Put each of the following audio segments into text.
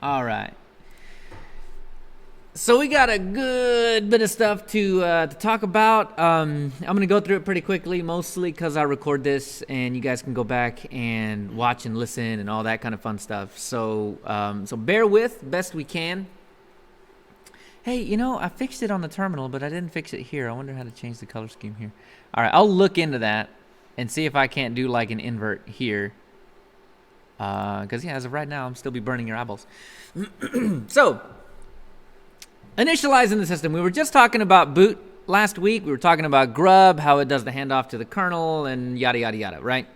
All right. So we got a good bit of stuff to talk about. I'm going to go through it pretty quickly, mostly because I record this, and you guys can go back and watch and listen and all that kind of fun stuff. So bear with best we can. Hey, I fixed it on the terminal, but I didn't fix it here. I wonder how to change the color scheme here. All right, I'll look into that and see if I can't do like an invert here. Because, as of right now, I'm still be burning your eyeballs. So, initializing the system. We were just talking about boot last week. We were talking about grub, how it does the handoff to the kernel, and yada, yada, yada, right?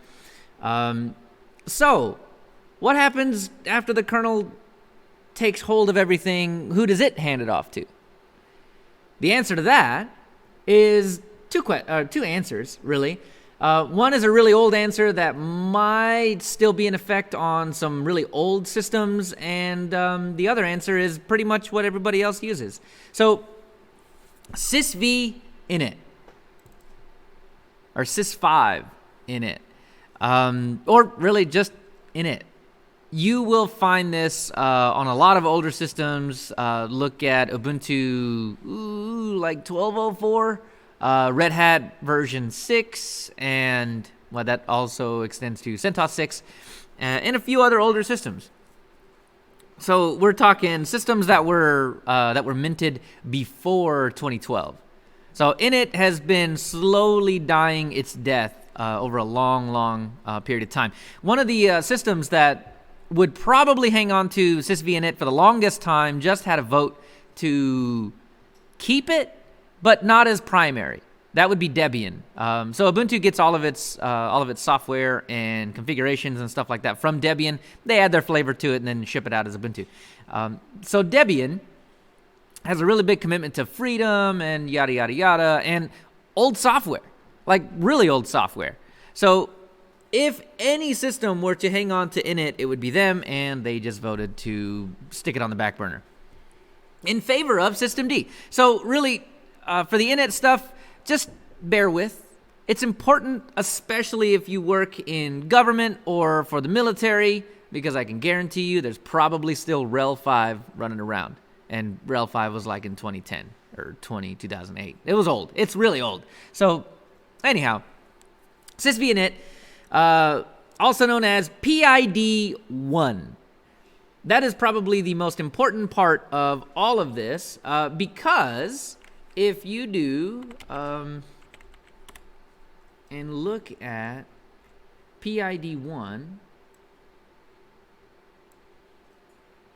So, what happens after the kernel takes hold of everything? Who does it hand it off to? The answer to that is two answers, really. One is a really old answer that might still be in effect on some really old systems, and the other answer is pretty much what everybody else uses. So, sysv init, or sys5 init, or really just init. You will find this on a lot of older systems. Look at Ubuntu, like 12.04. Red Hat version 6, and that also extends to CentOS 6, and a few other older systems. So we're talking systems that were minted before 2012. So init has been slowly dying its death over a long period of time. One of the systems that would probably hang on to sysv init for the longest time just had a vote to keep it, but not as primary. That would be Debian. So Ubuntu gets all of its software and configurations and stuff like that from Debian. They add their flavor to it and then ship it out as Ubuntu. So Debian has a really big commitment to freedom and yada, yada, yada, and old software, like really old software. So if any system were to hang on to init, it would be them, and they just voted to stick it on the back burner in favor of systemd. So really, for the init stuff, just bear with. It's important, especially if you work in government or for the military, because I can guarantee you there's probably still RHEL 5 running around. And RHEL 5 was like in 2010 or 2008. It was old. It's really old. So anyhow, sysv init, also known as PID1. That is probably the most important part of all of this, because if you do and look at PID1,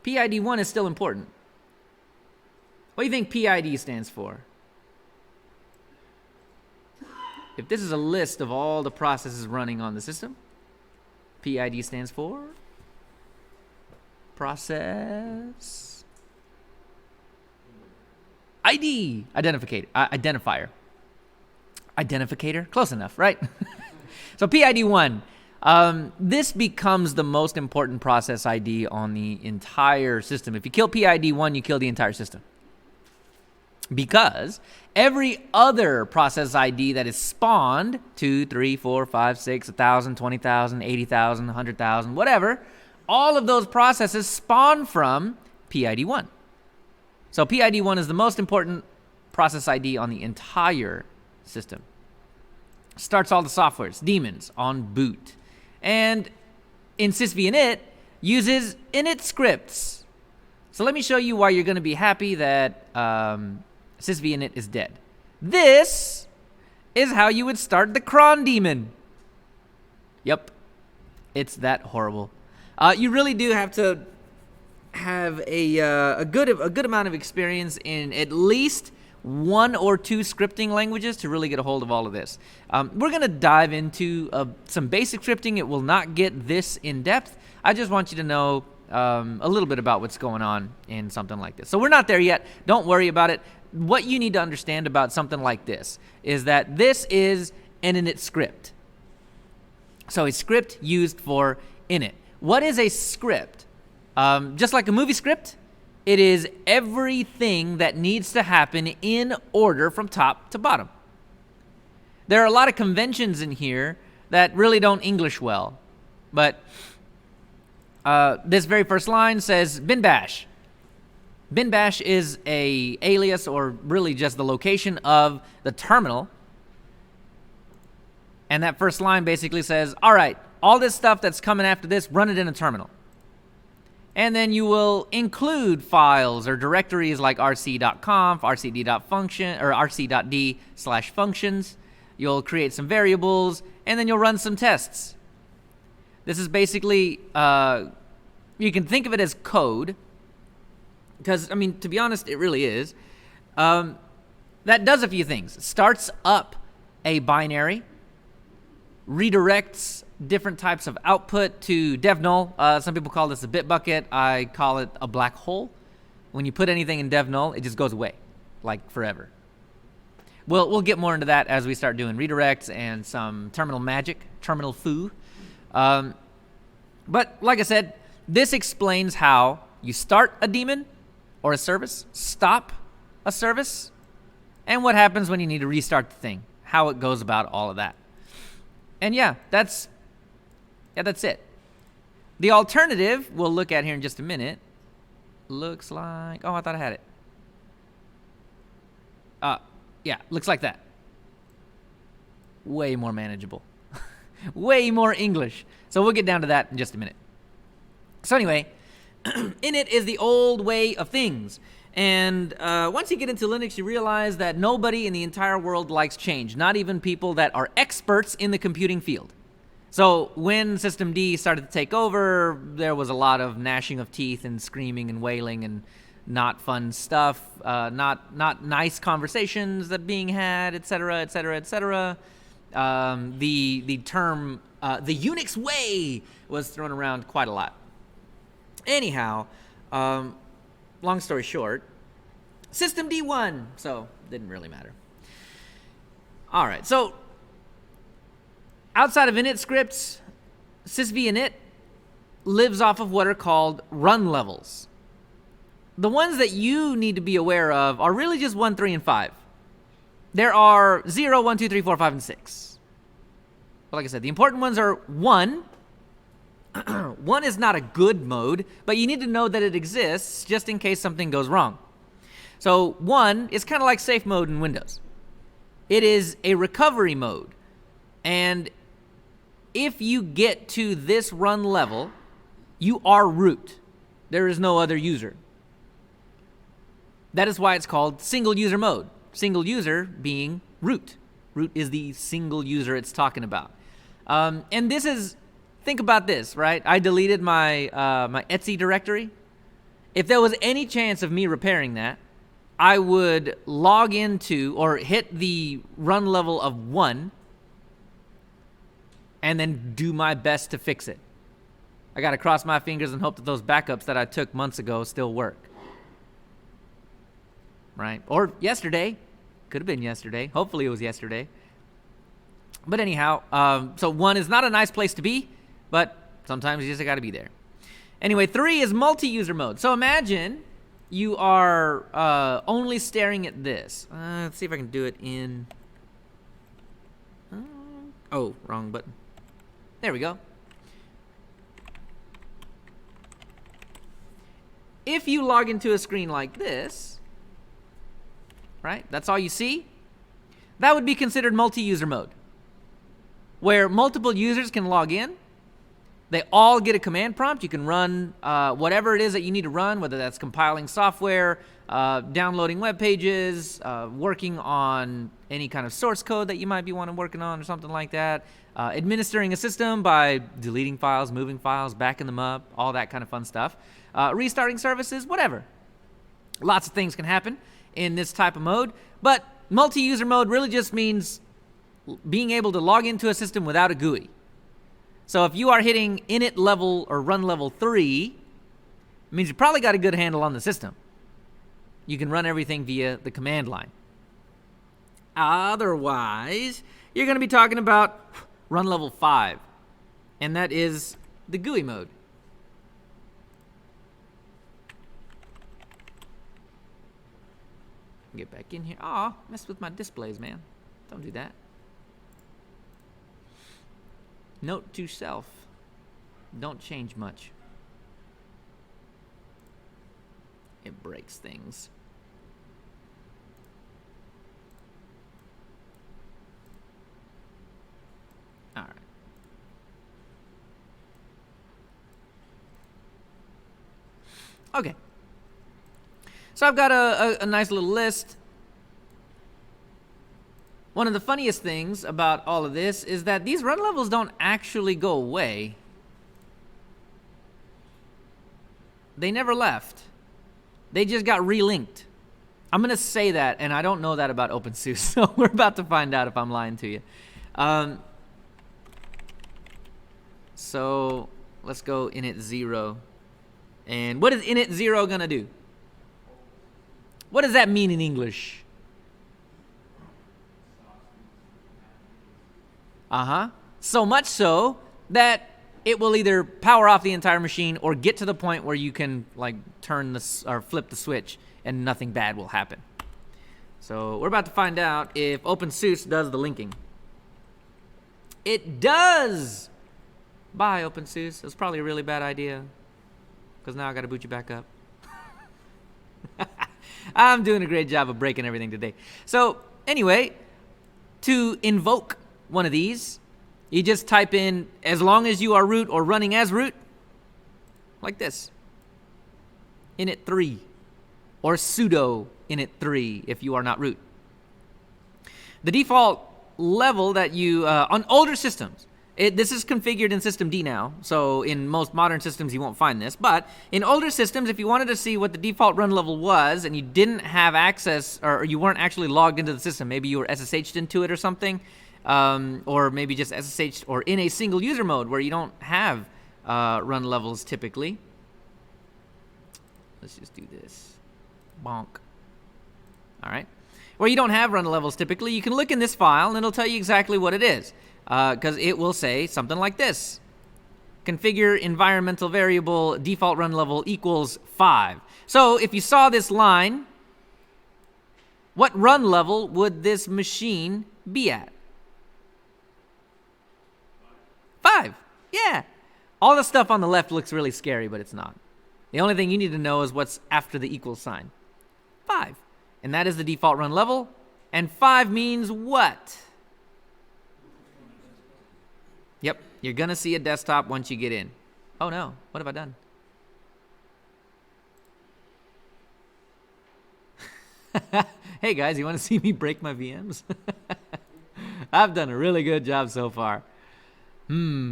PID1 is still important. What do you think PID stands for? If this is a list of all the processes running on the system, PID stands for process ID, identifier. Identificator? Close enough, right? So PID1, this becomes the most important process ID on the entire system. If you kill PID1, you kill the entire system. Because every other process ID that is spawned, 2, 3, 4, 5, 6, 1,000, 20,000, 80,000, 100,000, whatever, all of those processes spawn from PID1. So PID1 is the most important process ID on the entire system. Starts all the softwares, daemons on boot. And in sysv init, uses init scripts. So let me show you why you're going to be happy that sysv init is dead. This is how you would start the cron daemon. Yep, it's that horrible. You really do have to have a good amount of experience in at least one or two scripting languages to really get a hold of all of this. We're going to dive into some basic scripting. It will not get this in depth. I just want you to know a little bit about what's going on in something like this. So we're not there yet. Don't worry about it. What you need to understand about something like this is that this is an init script. So a script used for init. What is a script? Just like a movie script, it is everything that needs to happen in order from top to bottom. There are a lot of conventions in here that really don't English well, but This very first line says bin bash. Bin bash is a alias, or really just the location of the terminal. And that first line basically says, all right, all this stuff that's coming after this, run it in a terminal. And then you will include files or directories like rc.conf, rcd.function, or rc.d/functions. You'll create some variables, and then you'll run some tests. This is basically, you can think of it as code, because, I mean, to be honest, it really is. That does a few things. It starts up a binary, redirects different types of output to dev null. Some people call this a bit bucket. I call it a black hole. When you put anything in dev null, it just goes away, like forever. We'll get more into that as we start doing redirects and some terminal magic, terminal foo. But like I said, this explains how you start a daemon or a service, stop a service, and what happens when you need to restart the thing, how it goes about all of that. And yeah, that's it. The alternative we'll look at here in just a minute looks like, oh, I thought I had it. Yeah, looks like that. Way more manageable. Way more English. So we'll get down to that in just a minute. So anyway, init is the old way of things. And once you get into Linux, you realize that nobody in the entire world likes change, not even people that are experts in the computing field. So when Systemd started to take over, there was a lot of gnashing of teeth and screaming and wailing and not fun stuff, not nice conversations that being had, etc., etc., etc. The term the Unix way was thrown around quite a lot. Anyhow, long story short, Systemd won, so didn't really matter. All right, so outside of init scripts, sysv init lives off of what are called run levels. The ones that you need to be aware of are really just 1, 3, and 5. There are 0, 1, 2, 3, 4, 5, and 6. But like I said, the important ones are 1. 1 is not a good mode, but you need to know that it exists just in case something goes wrong. So 1 is kind of like safe mode in Windows. It is a recovery mode. And if you get to this run level, you are root. There is no other user. That is why it's called single user mode. Single user being root. Root is the single user it's talking about. And this is, think about this, right? I deleted my my Etsy directory. If there was any chance of me repairing that, I would log into or hit the run level of 1 and then do my best to fix it. I got to cross my fingers and hope that those backups that I took months ago still work. Right? Or yesterday. Could have been yesterday. Hopefully it was yesterday. But anyhow, so 1 is not a nice place to be, but sometimes you just got to be there. Anyway, 3 is multi-user mode. So imagine you are only staring at this. Let's see if I can do it in... oh, wrong button. There we go. If you log into a screen like this, right, that's all you see, that would be considered multi-user mode, where multiple users can log in. They all get a command prompt. You can run whatever it is that you need to run, whether that's compiling software, downloading web pages, working on any kind of source code that you might be working on or something like that, administering a system by deleting files, moving files, backing them up, all that kind of fun stuff, restarting services, whatever. Lots of things can happen in this type of mode, but multi-user mode really just means being able to log into a system without a GUI. So if you are hitting init level or run level 3, it means you probably got a good handle on the system. You can run everything via the command line. Otherwise, you're going to be talking about run level 5, and that is the GUI mode. Get back in here. Aw, messed with my displays, man. Don't do that. Note to self, don't change much. it breaks things. All right. Okay. So I've got a nice little list. One of the funniest things about all of this is that these run levels don't actually go away. They never left. They just got relinked. I'm going to say that, and I don't know that about OpenSUSE, so we're about to find out if I'm lying to you. So let's go init 0. And what is init 0 going to do? What does that mean in English? So much so that it will either power off the entire machine or get to the point where you can like turn this or flip the switch and nothing bad will happen. So we're about to find out if OpenSUSE does the linking. It does! Bye, OpenSUSE. It's probably a really bad idea because now I got to boot you back up. I'm doing a great job of breaking everything today. So anyway, to invoke one of these, you just type in, as long as you are root or running as root, like this, init 3, or sudo init 3 if you are not root. The default level that you, on older systems, this is configured in systemd now, so in most modern systems you won't find this, but in older systems, if you wanted to see what the default run level was and you didn't have access, or you weren't actually logged into the system, maybe you were SSH'd into it or something, or maybe just SSH or in a single user mode where you don't have run levels typically. Let's just do this. Bonk. All right. Where you don't have run levels typically, you can look in this file and it'll tell you exactly what it is. Because it will say something like this. Configure environmental variable default run level equals 5. So if you saw this line, what run level would this machine be at? 5. Yeah. All the stuff on the left looks really scary, but it's not. The only thing you need to know is what's after the equal sign. 5. And that is the default run level. And 5 means what? Yep, you're going to see a desktop once you get in. Oh no, what have I done? Hey guys, you want to see me break my VMs? I've done a really good job so far. No,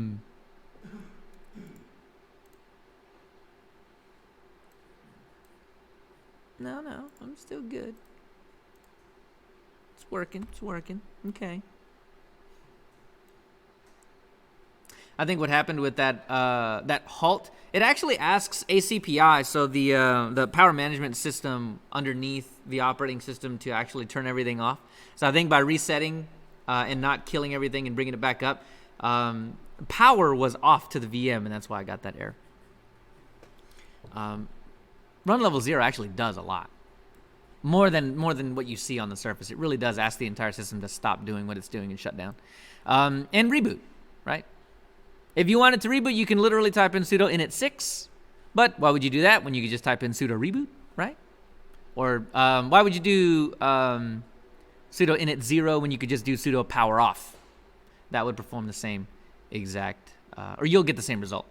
I'm still good. It's working, okay. I think what happened with that that halt, it actually asks ACPI, so the power management system underneath the operating system, to actually turn everything off. So I think by resetting and not killing everything and bringing it back up, power was off to the VM, and that's why I got that error. Run level 0 actually does a lot. More than what you see on the surface. It really does ask the entire system to stop doing what it's doing and shut down. And reboot, right? If you wanted to reboot, you can literally type in sudo init 6. But why would you do that when you could just type in sudo reboot, right? Or why would you do sudo init 0 when you could just do sudo power off? That would perform the same exact, or you'll get the same result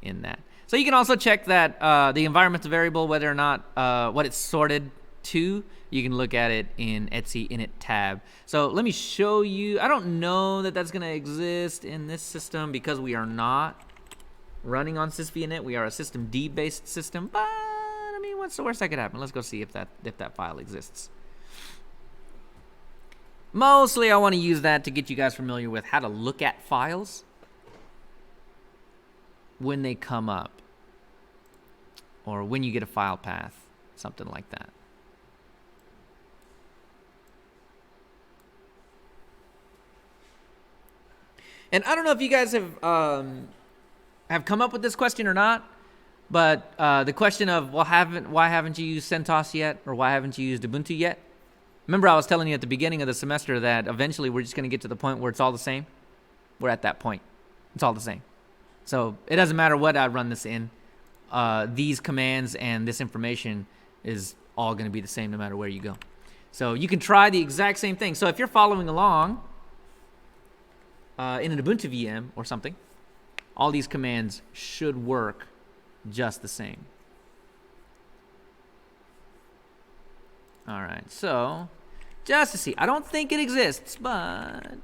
in that. So you can also check that the environmental variable, whether or not what it's sorted to, you can look at it in etc init tab. So let me show you. I don't know that that's going to exist in this system because we are not running on sysvinit. We are a systemd based system, but I mean, what's the worst that could happen? Let's go see if that file exists. Mostly I want to use that to get you guys familiar with how to look at files when they come up, or when you get a file path, something like that. And I don't know if you guys have come up with this question or not, but the question of, well, why haven't you used CentOS yet, or why haven't you used Ubuntu yet? Remember I was telling you at the beginning of the semester that eventually we're just going to get to the point where it's all the same? We're at that point. It's all the same. So it doesn't matter what I run this in. These commands and this information is all going to be the same no matter where you go. So you can try the exact same thing. So if you're following along in an Ubuntu VM or something, all these commands should work just the same. All right, so just to see, I don't think it exists, but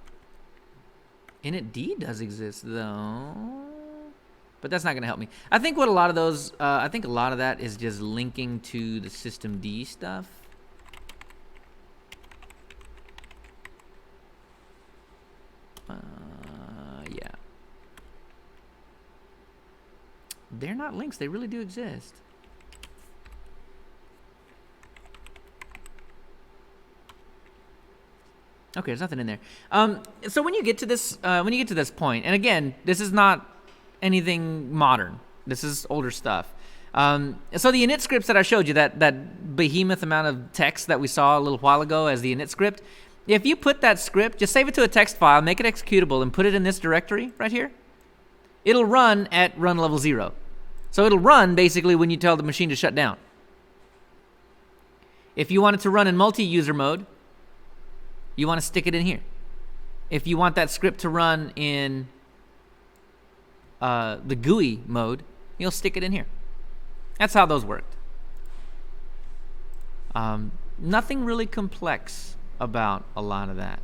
initd does exist though. But that's not going to help me. I think what a lot of those, I think a lot of that is just linking to the systemd stuff. Yeah. They're not links. They really do exist. Okay, there's nothing in there. So when you get to this, point, and again, this is not anything modern. This is older stuff. So the init scripts that I showed you, that behemoth amount of text that we saw a little while ago as the init script, if you put that script, just save it to a text file, make it executable, and put it in this directory right here, it'll run at run level 0. So it'll run basically when you tell the machine to shut down. If you want it to run in multi-user mode, you want to stick it in here. If you want that script to run in the GUI mode, you'll stick it in here. That's how those worked. Nothing really complex about a lot of that.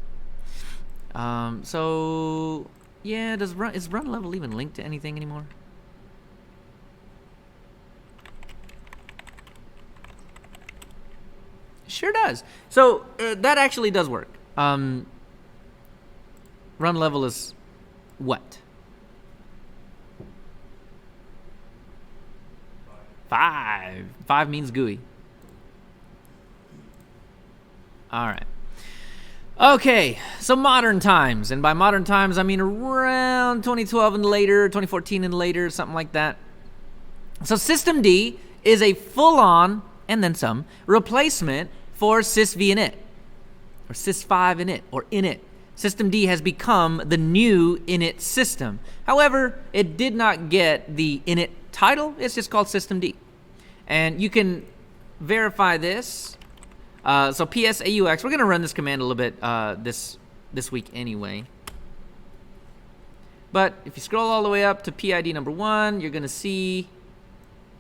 So yeah, is run level even linked to anything anymore? Sure does. So that actually does work. Run level is what? 5. 5 means GUI. All right. Okay, so modern times, and by modern times I mean around 2012 and later, 2014 and later, something like that. So systemd is a full-on, and then some, replacement for sysvinit, or sys5 init, or init. Systemd has become the new init system. However, it did not get the init title. It's just called systemd. And you can verify this. So psaux, we're going to run this command a little bit this week anyway. But if you scroll all the way up to PID number 1, you're going to see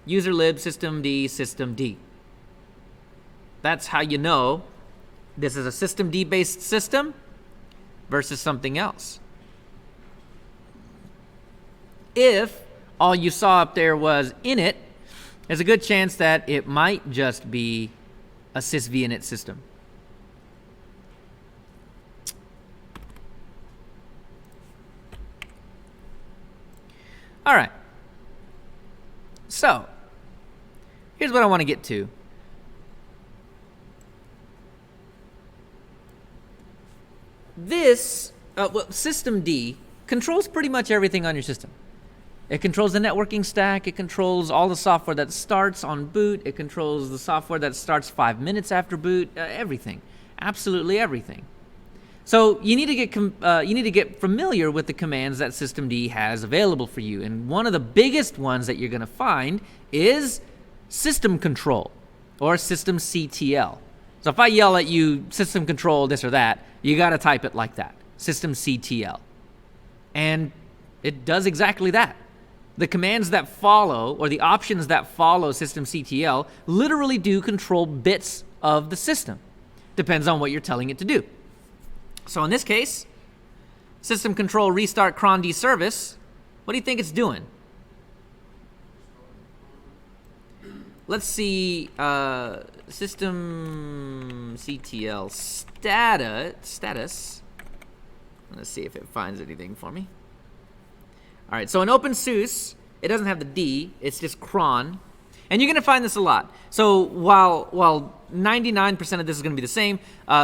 userlib systemd. That's how you know this is a systemd-based system versus something else. If all you saw up there was init, there's a good chance that it might just be a sysvinit system. All right. So, here's what I want to get to. This, systemd controls pretty much everything on your system. It controls the networking stack. It controls all the software that starts on boot. It controls the software that starts 5 minutes after boot. Everything, absolutely everything. So you need to get familiar with the commands that systemd has available for you. And one of the biggest ones that you're going to find is system control, or systemctl. So if I yell at you system control this or that, you got to type it like that, systemctl. And it does exactly that. The commands that follow, or the options that follow systemctl, literally do control bits of the system. Depends on what you're telling it to do. So in this case, system control restart cron d service, what do you think it's doing? Let's see, systemctl status. Let's see if it finds anything for me. All right, so in OpenSUSE, it doesn't have the D, it's just cron. And you're gonna find this a lot. So while 99% of this is gonna be the same,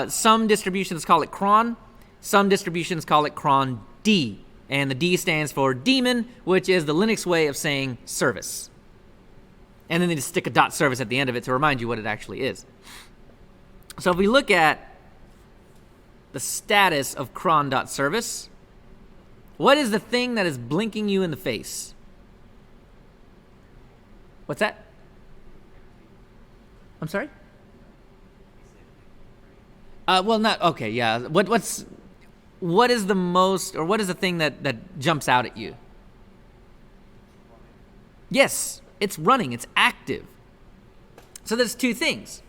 some distributions call it cron, some distributions call it cron D. And the D stands for daemon, which is the Linux way of saying service. And then they just stick a .service at the end of it to remind you what it actually is. So if we look at the status of cron.service, what is the thing that is blinking you in the face? What's that? I'm sorry? Well, not okay. Yeah. What is the most, or what is the thing that jumps out at you? Yes, it's running. It's active. So there's two things.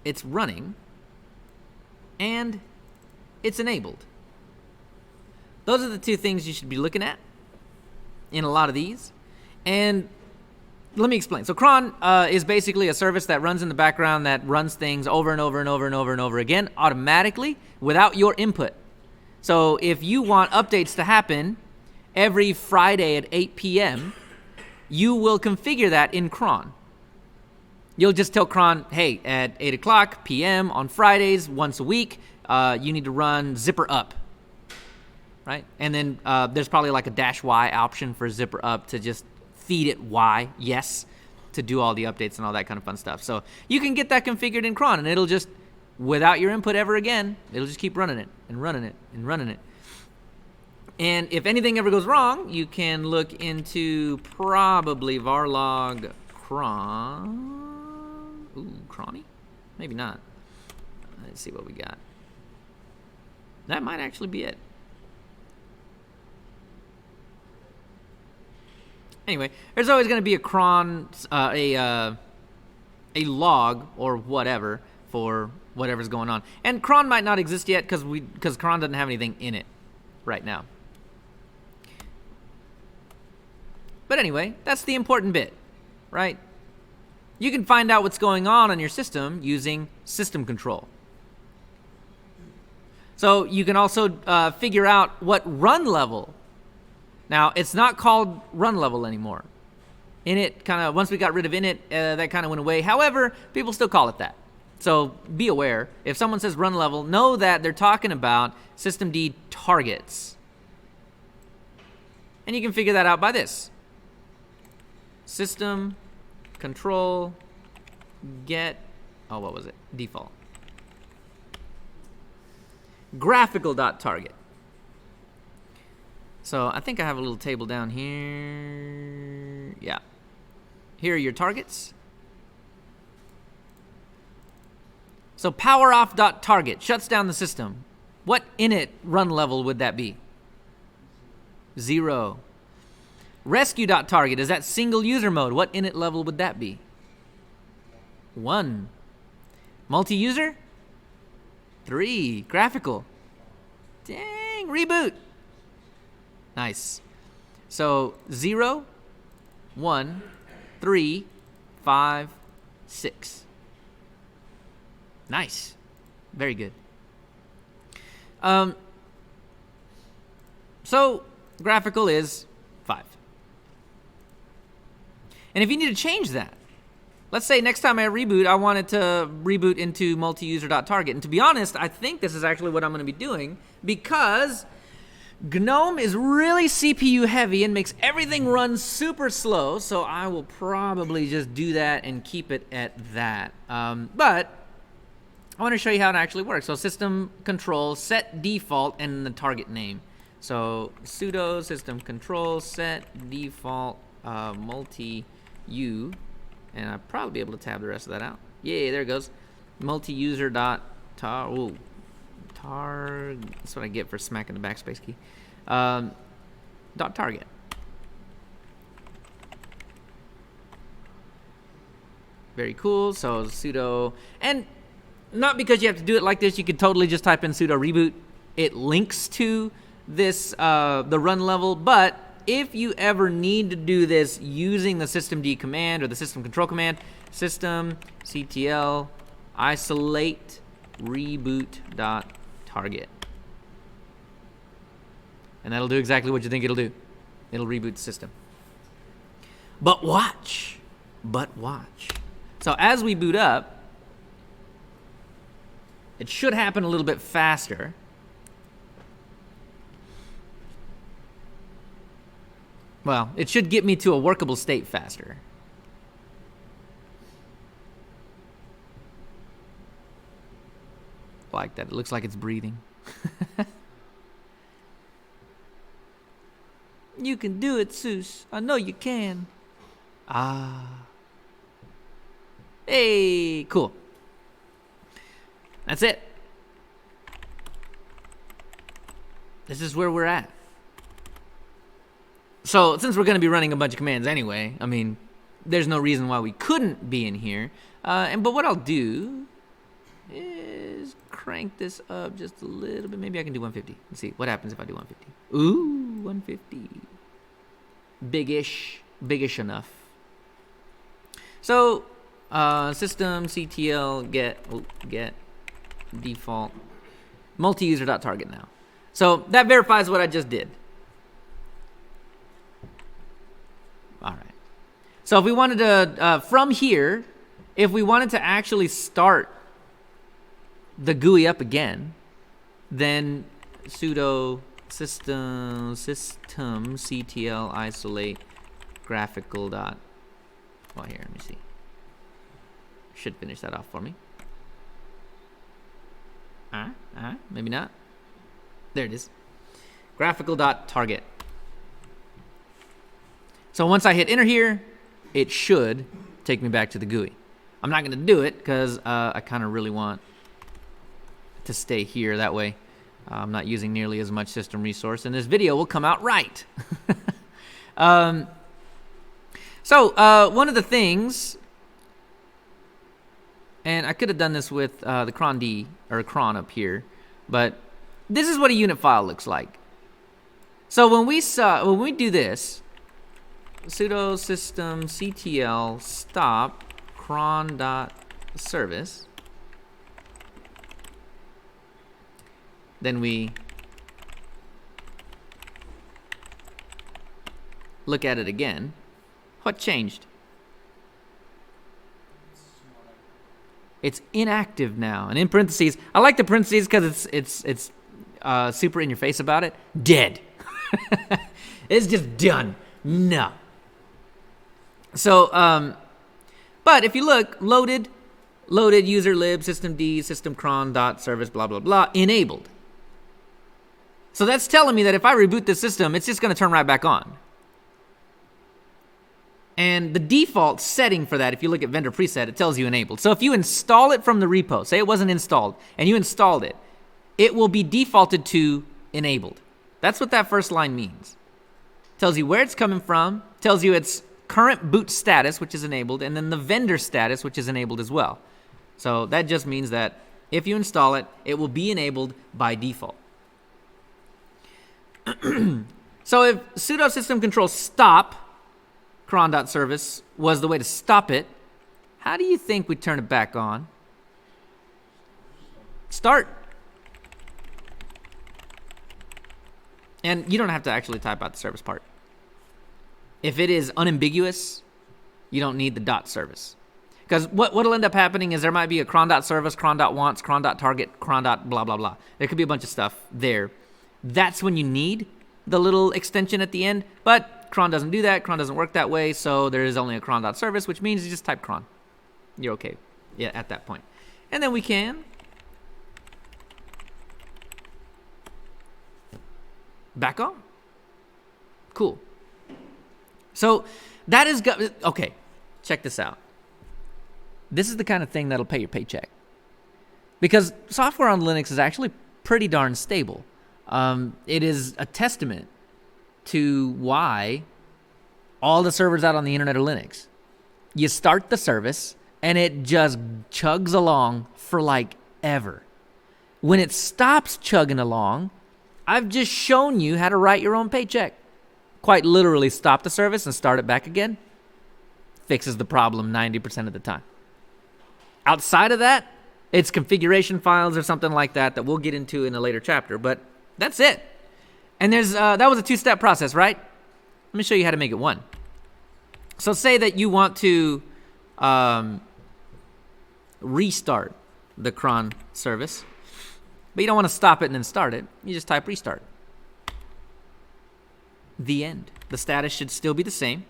It's running, and it's enabled. Those are the two things you should be looking at in a lot of these. And let me explain. So cron is basically a service that runs in the background that runs things over and over and over and over and over again automatically without your input. So if you want updates to happen every Friday at 8 p.m., you will configure that in cron. You'll just tell cron, hey, at 8 o'clock p.m. on Fridays, once a week, you need to run zipper up, right? And then there's probably like a -y option for zipper up to just feed it Y, yes, to do all the updates and all that kind of fun stuff. So you can get that configured in cron, and it'll just, without your input ever again, it'll just keep running it and running it and running it. And if anything ever goes wrong, you can look into probably varlog cron. Ooh, cronny? Maybe not. Let's see what we got. That might actually be it. Anyway, there's always going to be a cron, a log or whatever for whatever's going on. And cron might not exist yet because cron doesn't have anything in it right now. But anyway, that's the important bit, right? You can find out what's going on your system using system control. So you can also figure out what run level. Now, it's not called run level anymore. Init kind of, once we got rid of init, that kind of went away. However, people still call it that. So be aware, if someone says run level, know that they're talking about systemd targets. And you can figure that out by this. System control get, oh, what was it? Default. Graphical.target. So I think I have a little table down here. Yeah. Here are your targets. So poweroff.target shuts down the system. What init run level would that be? 0. Rescue.target is that single user mode. What init level would that be? 1. Multi-user? 3. Graphical. Dang, reboot. Nice. So 0, 1, 3, 5, 6. Nice. Very good. So graphical is 5. And if you need to change that, let's say next time I reboot, I want it to reboot into multi-user.target. And to be honest, I think this is actually what I'm going to be doing because GNOME is really CPU heavy and makes everything run super slow. So I will probably just do that and keep it at that. But I want to show you how it actually works. So system control set default and the target name. So sudo system control set default multi-u, and I'll probably be able to tab the rest of that out. Yeah, there it goes. Multi-user dot tar. Ooh, tar. That's what I get for smacking the backspace key. Dot target. Very cool. So sudo, and not because you have to do it like this. You could totally just type in sudo reboot. It links to this the run level, but if you ever need to do this using the systemd command or the system control command, system ctl isolate reboot.target. And that'll do exactly what you think it'll do. It'll reboot the system. But watch. So as we boot up, it should happen a little bit faster. Well, it should get me to a workable state faster. Like that. It looks like it's breathing. You can do it, Seuss. I know you can. Ah, Hey, cool. That's it. This is where we're at. So since we're going to be running a bunch of commands anyway, I mean, there's no reason why we couldn't be in here. But what I'll do is crank this up just a little bit. Maybe I can do 150. Let's see what happens if I do 150. Ooh, 150. Biggish enough. So system ctl get default multi-user.target now. So that verifies what I just did. All right. So if we wanted to, from here, if we wanted to actually start the GUI up again, then sudo system ctl isolate graphical dot. Well, here, let me see. Should finish that off for me. Maybe not. There it is. Graphical dot target. So once I hit enter here, it should take me back to the GUI. I'm not going to do it because I kind of really want to stay here. That way I'm not using nearly as much system resource, and this video will come out right. So one of the things, and I could have done this with the cron D or cron up here, but this is what a unit file looks like. So when we do this, sudo system ctl stop cron.service, then we look at it again. What changed? It's inactive now, and in parentheses, I like the parentheses because it's super in your face about it. Dead. It's just done. No. So, but if you look, loaded user lib system d system cron dot service blah blah blah enabled. So that's telling me that if I reboot the system, it's just going to turn right back on. And the default setting for that, if you look at vendor preset, it tells you enabled. So if you install it from the repo, say it wasn't installed, and you installed it, it will be defaulted to enabled. That's what that first line means. Tells you where it's coming from, tells you its current boot status, which is enabled, and then the vendor status, which is enabled as well. So that just means that if you install it, it will be enabled by default. So if sudo system control stop cron.service was the way to stop it, how do you think we turn it back on? Start. And you don't have to actually type out the service part. If it is unambiguous, you don't need the dot service. Because what'll end up happening is there might be a cron.service, cron.wants, cron.target, cron. Blah, blah, blah. There could be a bunch of stuff there. That's when you need the little extension at the end, but cron doesn't do that. Cron doesn't work that way, so there is only a cron.service, which means you just type cron. You're okay, yeah, at that point. And then we can back on. Cool. So that is okay. Check this out. This is the kind of thing that'll pay your paycheck, because software on Linux is actually pretty darn stable. It is a testament to why all the servers out on the internet are Linux. You start the service and it just chugs along for like ever. When it stops chugging along, I've just shown you how to write your own paycheck. Quite literally stop the service and start it back again. Fixes the problem 90% of the time. Outside of that, it's configuration files or something like that that we'll get into in a later chapter, but that's it. And there's that was a two-step process, right? Let me show you how to make it one. So say that you want to restart the cron service, but you don't want to stop it and then start it. You just type restart. The end. The status should still be the same.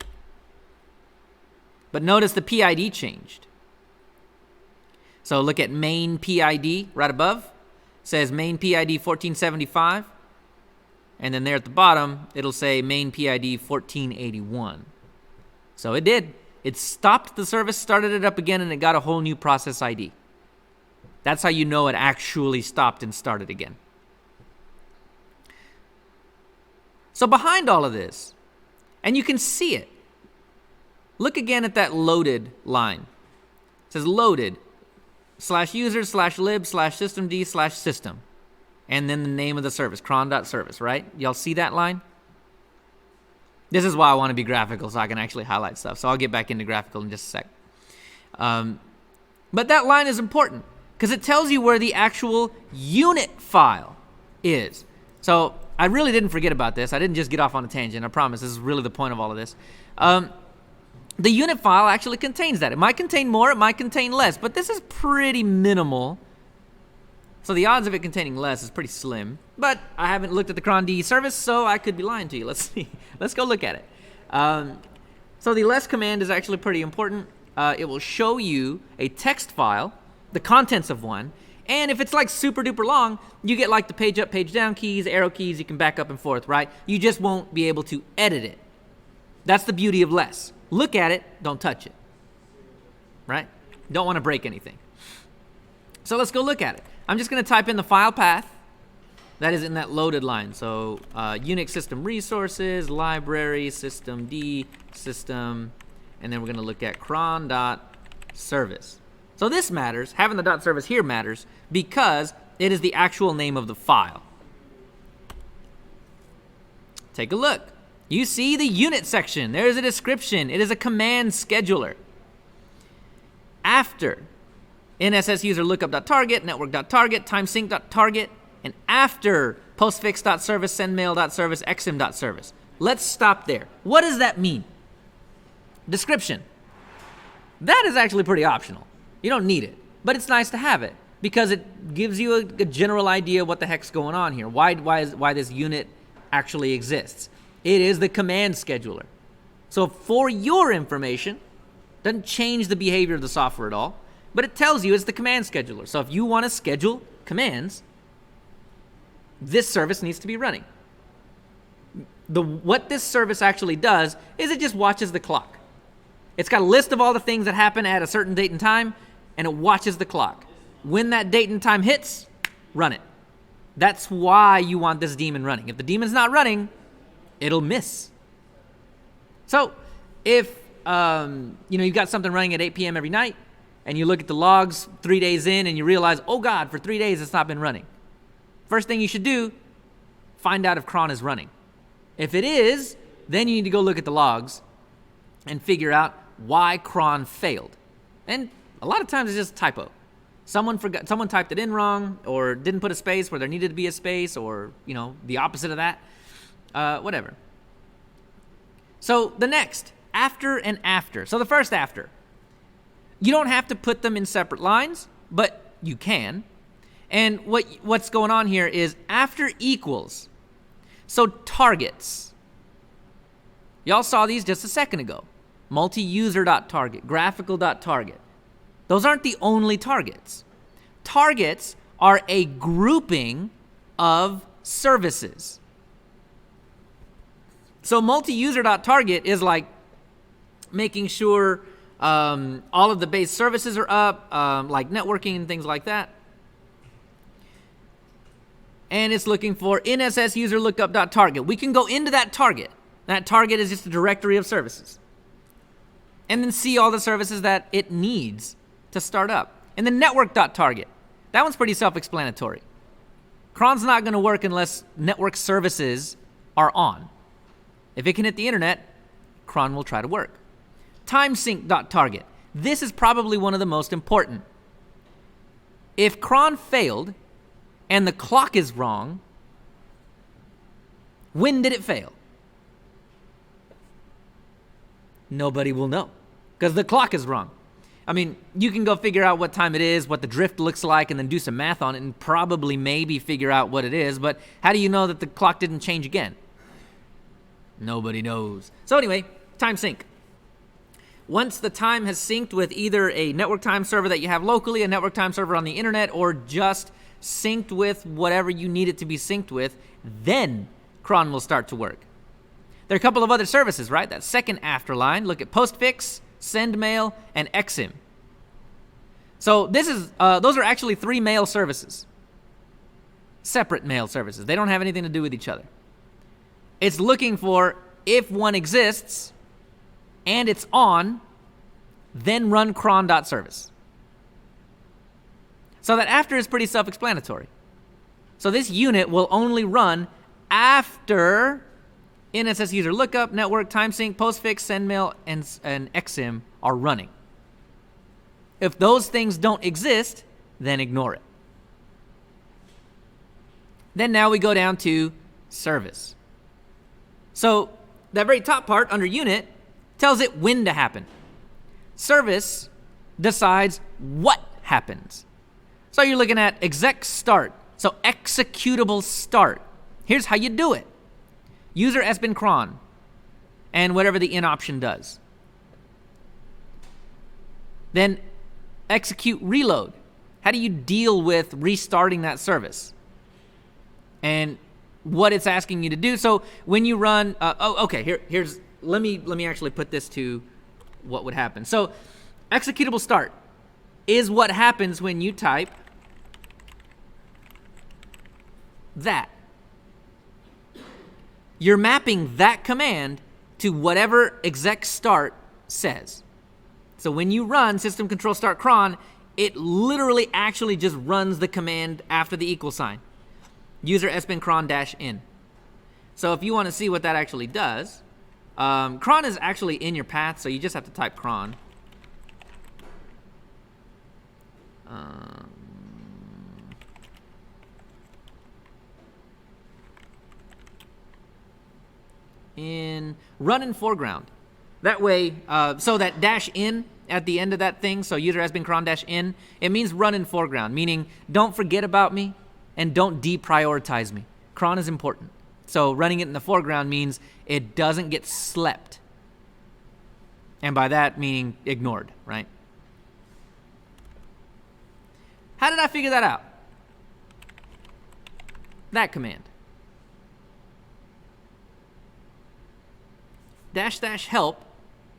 But notice the PID changed. So look at main PID right above. It says main PID 1475. And then there at the bottom, it'll say main PID 1481. So it did. It stopped the service, started it up again, and it got a whole new process ID. That's how you know it actually stopped and started again. So behind all of this, and you can see it, look again at that loaded line. It says loaded /user/lib/systemd/system. And then the name of the service, cron.service, right? Y'all see that line? This is why I want to be graphical, so I can actually highlight stuff. So I'll get back into graphical in just a sec. But that line is important because it tells you where the actual unit file is. So I really didn't forget about this. I didn't just get off on a tangent. I promise. This is really the point of all of this. The unit file actually contains that. It might contain more. It might contain less. But this is pretty minimal. So the odds of it containing less is pretty slim. But I haven't looked at the cron D service, so I could be lying to you. Let's see. Let's go look at it. So the less command is actually pretty important. It will show you a text file, the contents of one. And if it's like super duper long, you get like the page up, page down keys, arrow keys. You can back up and forth, right? You just won't be able to edit it. That's the beauty of less. Look at it, don't touch it, right? Don't want to break anything. So let's go look at it. I'm just going to type in the file path that is in that loaded line. So Unix system resources, library, system D, system, and then we're going to look at cron.service. So this matters. Having the .service here matters because it is the actual name of the file. Take a look. You see the unit section. There's a description. It is a command scheduler. After NSS user lookup.target, network.target, timesync.target, and after postfix.service, sendmail.service, xm.service. Let's stop there. What does that mean? Description. That is actually pretty optional. You don't need it, but it's nice to have it because it gives you a general idea of what the heck's going on here. Why this unit actually exists. It is the command scheduler. So for your information, doesn't change the behavior of the software at all, but it tells you it's the command scheduler. So if you want to schedule commands, this service needs to be running. What this service actually does is it just watches the clock. It's got a list of all the things that happen at a certain date and time, and it watches the clock. When that date and time hits, run it. That's why you want this daemon running. If the daemon's not running, it'll miss. So if you've got something running at 8 p.m. every night, and you look at the logs 3 days in, and you realize, oh God, for 3 days it's not been running. First thing you should do, find out if cron is running. If it is, then you need to go look at the logs and figure out why cron failed. And a lot of times it's just a typo. Someone typed it in wrong, or didn't put a space where there needed to be a space, or the opposite of that. Whatever. So the next, after and after. So the first after. You don't have to put them in separate lines, but you can. And what's going on here is after equals. So targets. Y'all saw these just a second ago. Multi-user.target, graphical.target. Those aren't the only targets. Targets are a grouping of services. So multi-user.target is like making sure all of the base services are up, like networking and things like that. And it's looking for NSS user lookup.target. We can go into that target. That target is just a directory of services. And then see all the services that it needs to start up. And then network.target. That one's pretty self-explanatory. Cron's not going to work unless network services are on. If it can hit the internet, cron will try to work. Timesync.target. This is probably one of the most important. If cron failed and the clock is wrong, when did it fail? Nobody will know because the clock is wrong. I mean, you can go figure out what time it is, what the drift looks like, and then do some math on it and probably maybe figure out what it is, but how do you know that the clock didn't change again? Nobody knows. So anyway, time sync. Once the time has synced with either a network time server that you have locally, a network time server on the internet, or just synced with whatever you need it to be synced with, then cron will start to work. There are a couple of other services, right? That second after line, look at postfix, sendmail, and exim. So this is those are actually 3 mail services. Separate mail services. They don't have anything to do with each other. It's looking for if one exists and it's on, then run cron.service. So that after is pretty self-explanatory. So this unit will only run after NSS user lookup, network, timesync, postfix, sendmail, and exim are running. If those things don't exist, then ignore it. Then now we go down to service. So that very top part under unit tells it when to happen. Service decides what happens. So you're looking at exec start. So executable start. Here's how you do it. User sbin cron and whatever the in option does. Then execute reload. How do you deal with restarting that service? And what it's asking you to do. So when you run, here's let me actually put this to what would happen. So executable start is what happens when you type that. You're mapping that command to whatever exec start says. So when you run system control start cron, it literally actually just runs the command after the equal sign. User sbin cron -in. So if you want to see what that actually does, cron is actually in your path, so you just have to type cron. In run in foreground. That way, so that -in at the end of that thing, so user sbin cron -in, it means run in foreground, meaning don't forget about me and don't deprioritize me. Cron is important. So running it in the foreground means it doesn't get slept. And by that meaning ignored, right? How did I figure that out? That command. --help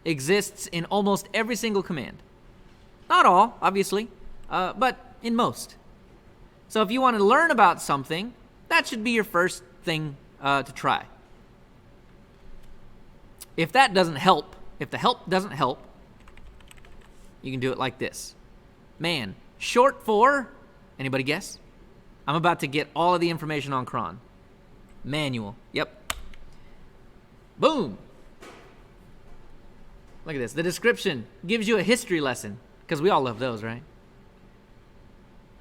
exists in almost every single command. Not all, obviously, but in most. So if you want to learn about something, that should be your first thing to try. If that doesn't help, if the help doesn't help, you can do it like this. Man, short for, anybody guess? I'm about to get all of the information on cron. Manual, yep. Boom. Look at this. The description gives you a history lesson, because we all love those, right?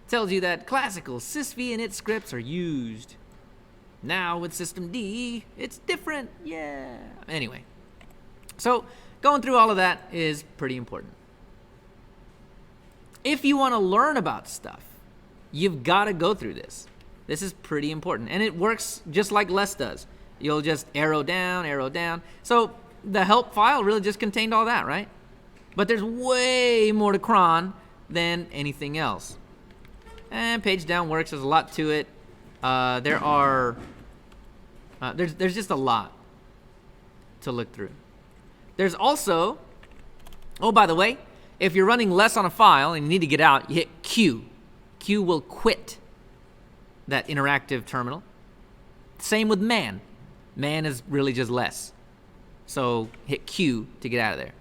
Tells you that classical sysv and its scripts are used. Now with systemd, it's different. Yeah. Anyway, so going through all of that is pretty important. If you want to learn about stuff, you've got to go through this. This is pretty important, and it works just like less does. You'll just arrow down, arrow down. So the help file really just contained all that, right? But there's way more to cron than anything else. And page down works. There's a lot to it. There's just a lot to look through. There's also, oh, by the way, if you're running less on a file and you need to get out, you hit Q. Q will quit that interactive terminal. Same with man. Man is really just less. So hit Q to get out of there.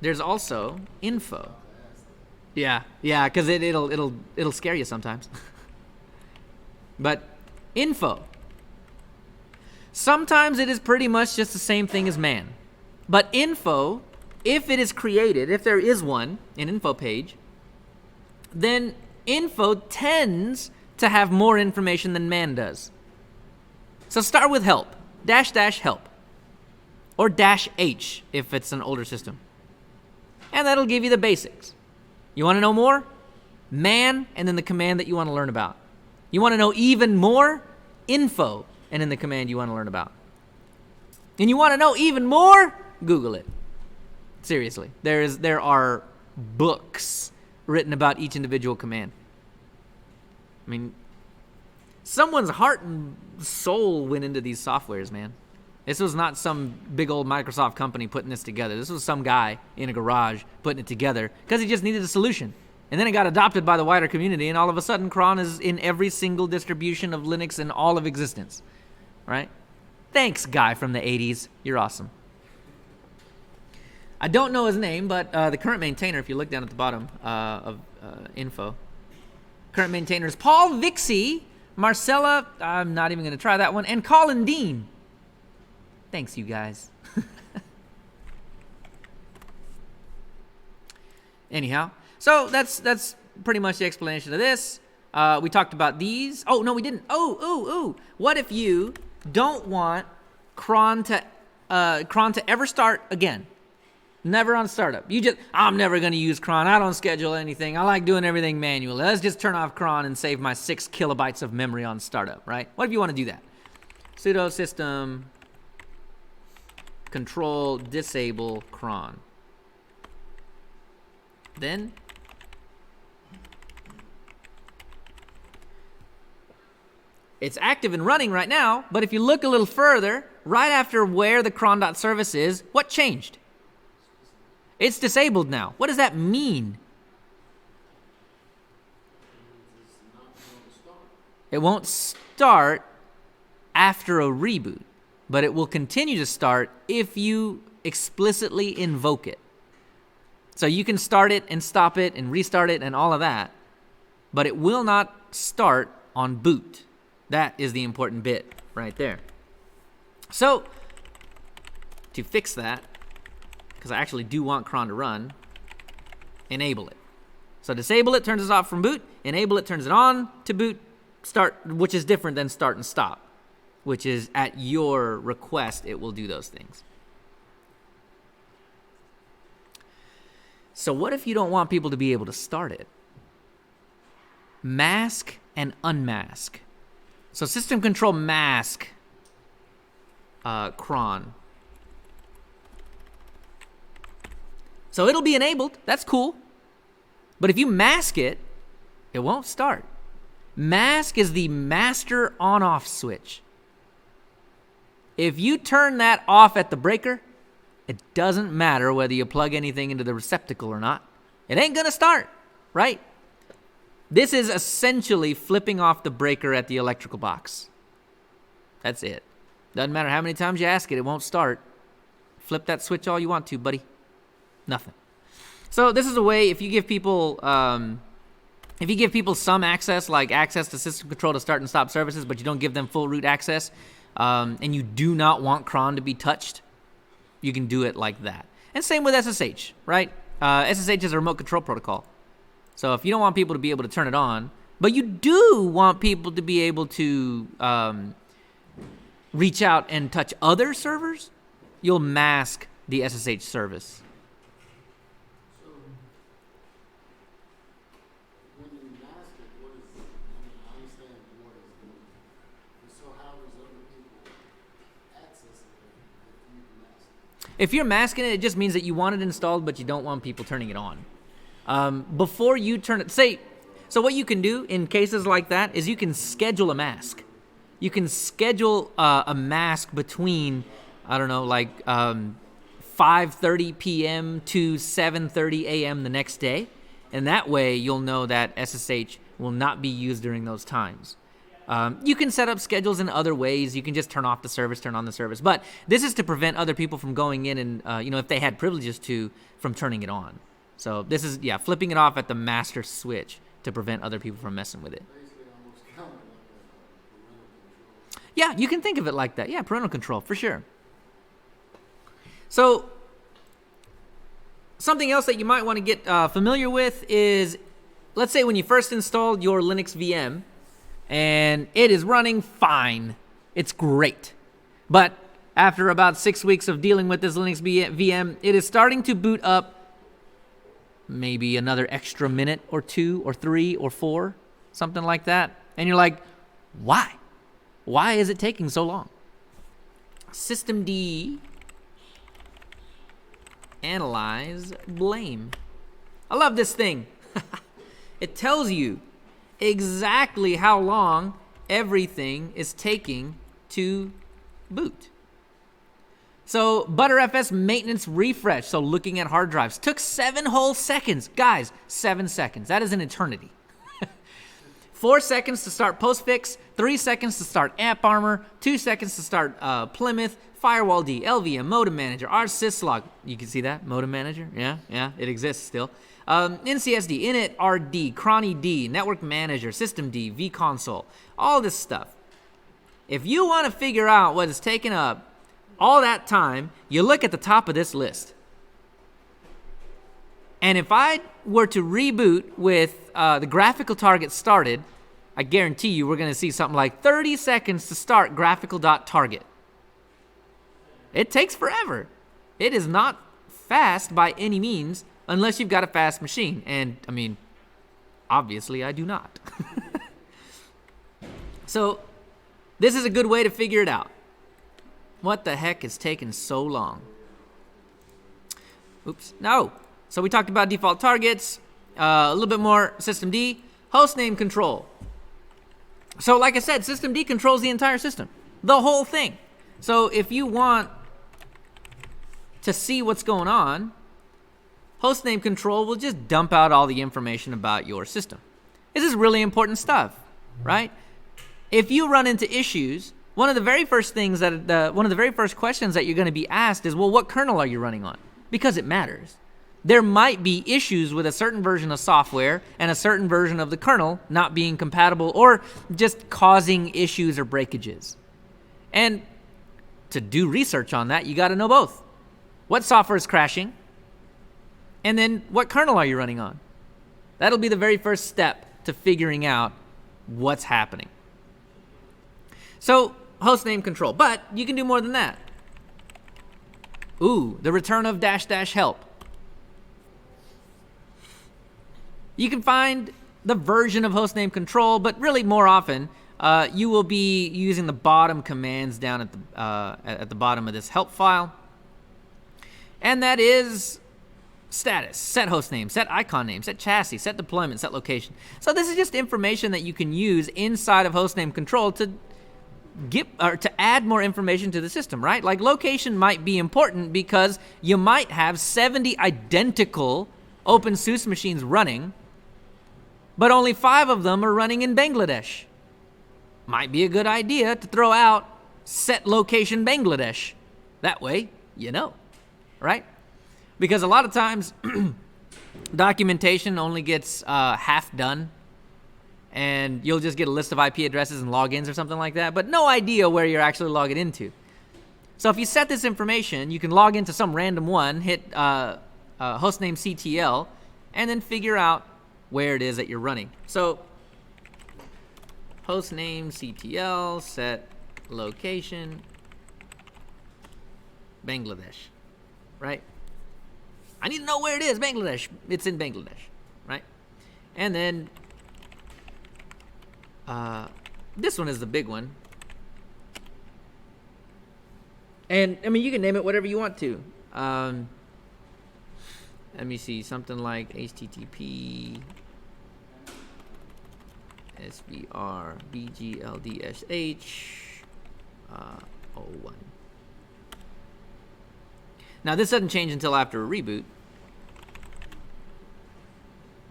There's also info. Yeah, because it'll scare you sometimes. But info. Sometimes it is pretty much just the same thing as man. But info, if it is created, if there is one, an info page, then info tends to have more information than man does. So start with help. --help. Or -h if it's an older system. And that'll give you the basics. You want to know more? Man, and then the command that you want to learn about. You want to know even more? Info, and then the command you want to learn about. And you want to know even more? Google it. Seriously. There are books written about each individual command. I mean, someone's heart and soul went into these softwares, man. This was not some big old Microsoft company putting this together. This was some guy in a garage putting it together because he just needed a solution. And then it got adopted by the wider community, and all of a sudden, cron is in every single distribution of Linux in all of existence, right? Thanks, guy from the 80s. You're awesome. I don't know his name, but the current maintainer, if you look down at the bottom of info, current maintainer is Paul Vixie, Marcella, I'm not even going to try that one, and Colin Dean. Thanks, you guys. Anyhow, so that's pretty much the explanation of this. We talked about these. Oh, no, we didn't. What if you don't want cron to ever start again? Never on startup. I'm never going to use cron. I don't schedule anything. I like doing everything manually. Let's just turn off cron and save my 6 kilobytes of memory on startup, right? What if you want to do that? Sudo system control disable cron. Then it's active and running right now, but if you look a little further, right after where the cron.service is, what changed? It's disabled now. What does that mean? It won't start after a reboot, but it will continue to start if you explicitly invoke it. So you can start it and stop it and restart it and all of that, but it will not start on boot. That is the important bit right there. So to fix that, because I actually do want cron to run, enable it. So disable it turns us off from boot, enable it turns it on to boot, start, which is different than start and stop, which is at your request, it will do those things. So what if you don't want people to be able to start it? Mask and unmask. So system control mask cron. So it'll be enabled, that's cool. But if you mask it, it won't start. Mask is the master on-off switch. If you turn that off at the breaker, it doesn't matter whether you plug anything into the receptacle or not. It ain't gonna start, right? This is essentially flipping off the breaker at the electrical box. That's it. Doesn't matter how many times you ask it, it won't start. Flip that switch all you want to, buddy. Nothing. So this is a way, if you give people some access, like access to system control to start and stop services, but you don't give them full root access, and you do not want cron to be touched, you can do it like that. And same with SSH, right? SSH is a remote control protocol. So if you don't want people to be able to turn it on, but you do want people to be able to reach out and touch other servers, you'll mask the SSH service. So when you mask it, what is, I understand what it's doing. So how does other people access it if you mask it? If you're masking it, it just means that you want it installed, but you don't want people turning it on. Before you turn it, so what you can do in cases like that is you can schedule a mask. You can schedule a mask between, I don't know, like 5:30 p.m. to 7:30 a.m. the next day. And that way you'll know that SSH will not be used during those times. You can set up schedules in other ways. You can just turn off the service, turn on the service. But this is to prevent other people from going in and, if they had privileges from turning it on. So this is, flipping it off at the master switch to prevent other people from messing with it. Basically almost kind of like a parental control. Yeah, you can think of it like that. Yeah, parental control, for sure. So something else that you might want to get familiar with is, let's say when you first installed your Linux VM, and it is running fine. It's great. But after about 6 weeks of dealing with this Linux VM, it is starting to boot up maybe another extra minute or 2 or 3 or 4, something like that. And you're like, why? Why is it taking so long? Systemd analyze blame. I love this thing. It tells you exactly how long everything is taking to boot. So ButterFS maintenance refresh, so looking at hard drives, took 7 whole seconds. Guys, 7 seconds. That is an eternity. 4 seconds to start postfix, 3 seconds to start AppArmor, 2 seconds to start Plymouth, Firewall D, LVM, Modem Manager, rsyslog. You can see that, Modem Manager? Yeah, it exists still. NCSD, Init RD, Cronny D, Network Manager, System D, vConsole, all this stuff. If you want to figure out what is taking up all that time, you look at the top of this list. And if I were to reboot with the graphical target started, I guarantee you we're going to see something like 30 seconds to start graphical.target. It takes forever. It is not fast by any means unless you've got a fast machine. And, I mean, obviously I do not. So, this is a good way to figure it out. What the heck is taking so long? Oops, no. So we talked about default targets, a little bit more systemd, hostname control. So like I said, systemd controls the entire system, the whole thing. So if you want to see what's going on, hostname control will just dump out all the information about your system. This is really important stuff, right? If you run into issues, one of the very first questions that you're going to be asked is, well, what kernel are you running on? Because it matters. There might be issues with a certain version of software and a certain version of the kernel not being compatible or just causing issues or breakages. And to do research on that, you got to know both. What software is crashing? And then what kernel are you running on? That'll be the very first step to figuring out what's happening. So, hostname control, but you can do more than that. Ooh, the return of -- help. You can find the version of hostname control, but really more often, you will be using the bottom commands down at the bottom of this help file. And that is status, set hostname, set icon name, set chassis, set deployment, set location. So this is just information that you can use inside of hostname control to add more information to the system, right? Like location might be important because you might have 70 identical OpenSUSE machines running, but only 5 of them are running in Bangladesh. Might be a good idea to throw out set location Bangladesh. That way, you know, right? Because a lot of times, documentation only gets half done, and you'll just get a list of IP addresses and logins or something like that, but no idea where you're actually logging into. So if you set this information, you can log into some random one, hit hostname CTL, and then figure out where it is that you're running. So hostname CTL, set location, Bangladesh, right? I need to know where it is, Bangladesh. It's in Bangladesh, right? And then this one is the big one. And, I mean, you can name it whatever you want to. Let me see, something like HTTP SVR BGLDSH 01. Now, this doesn't change until after a reboot,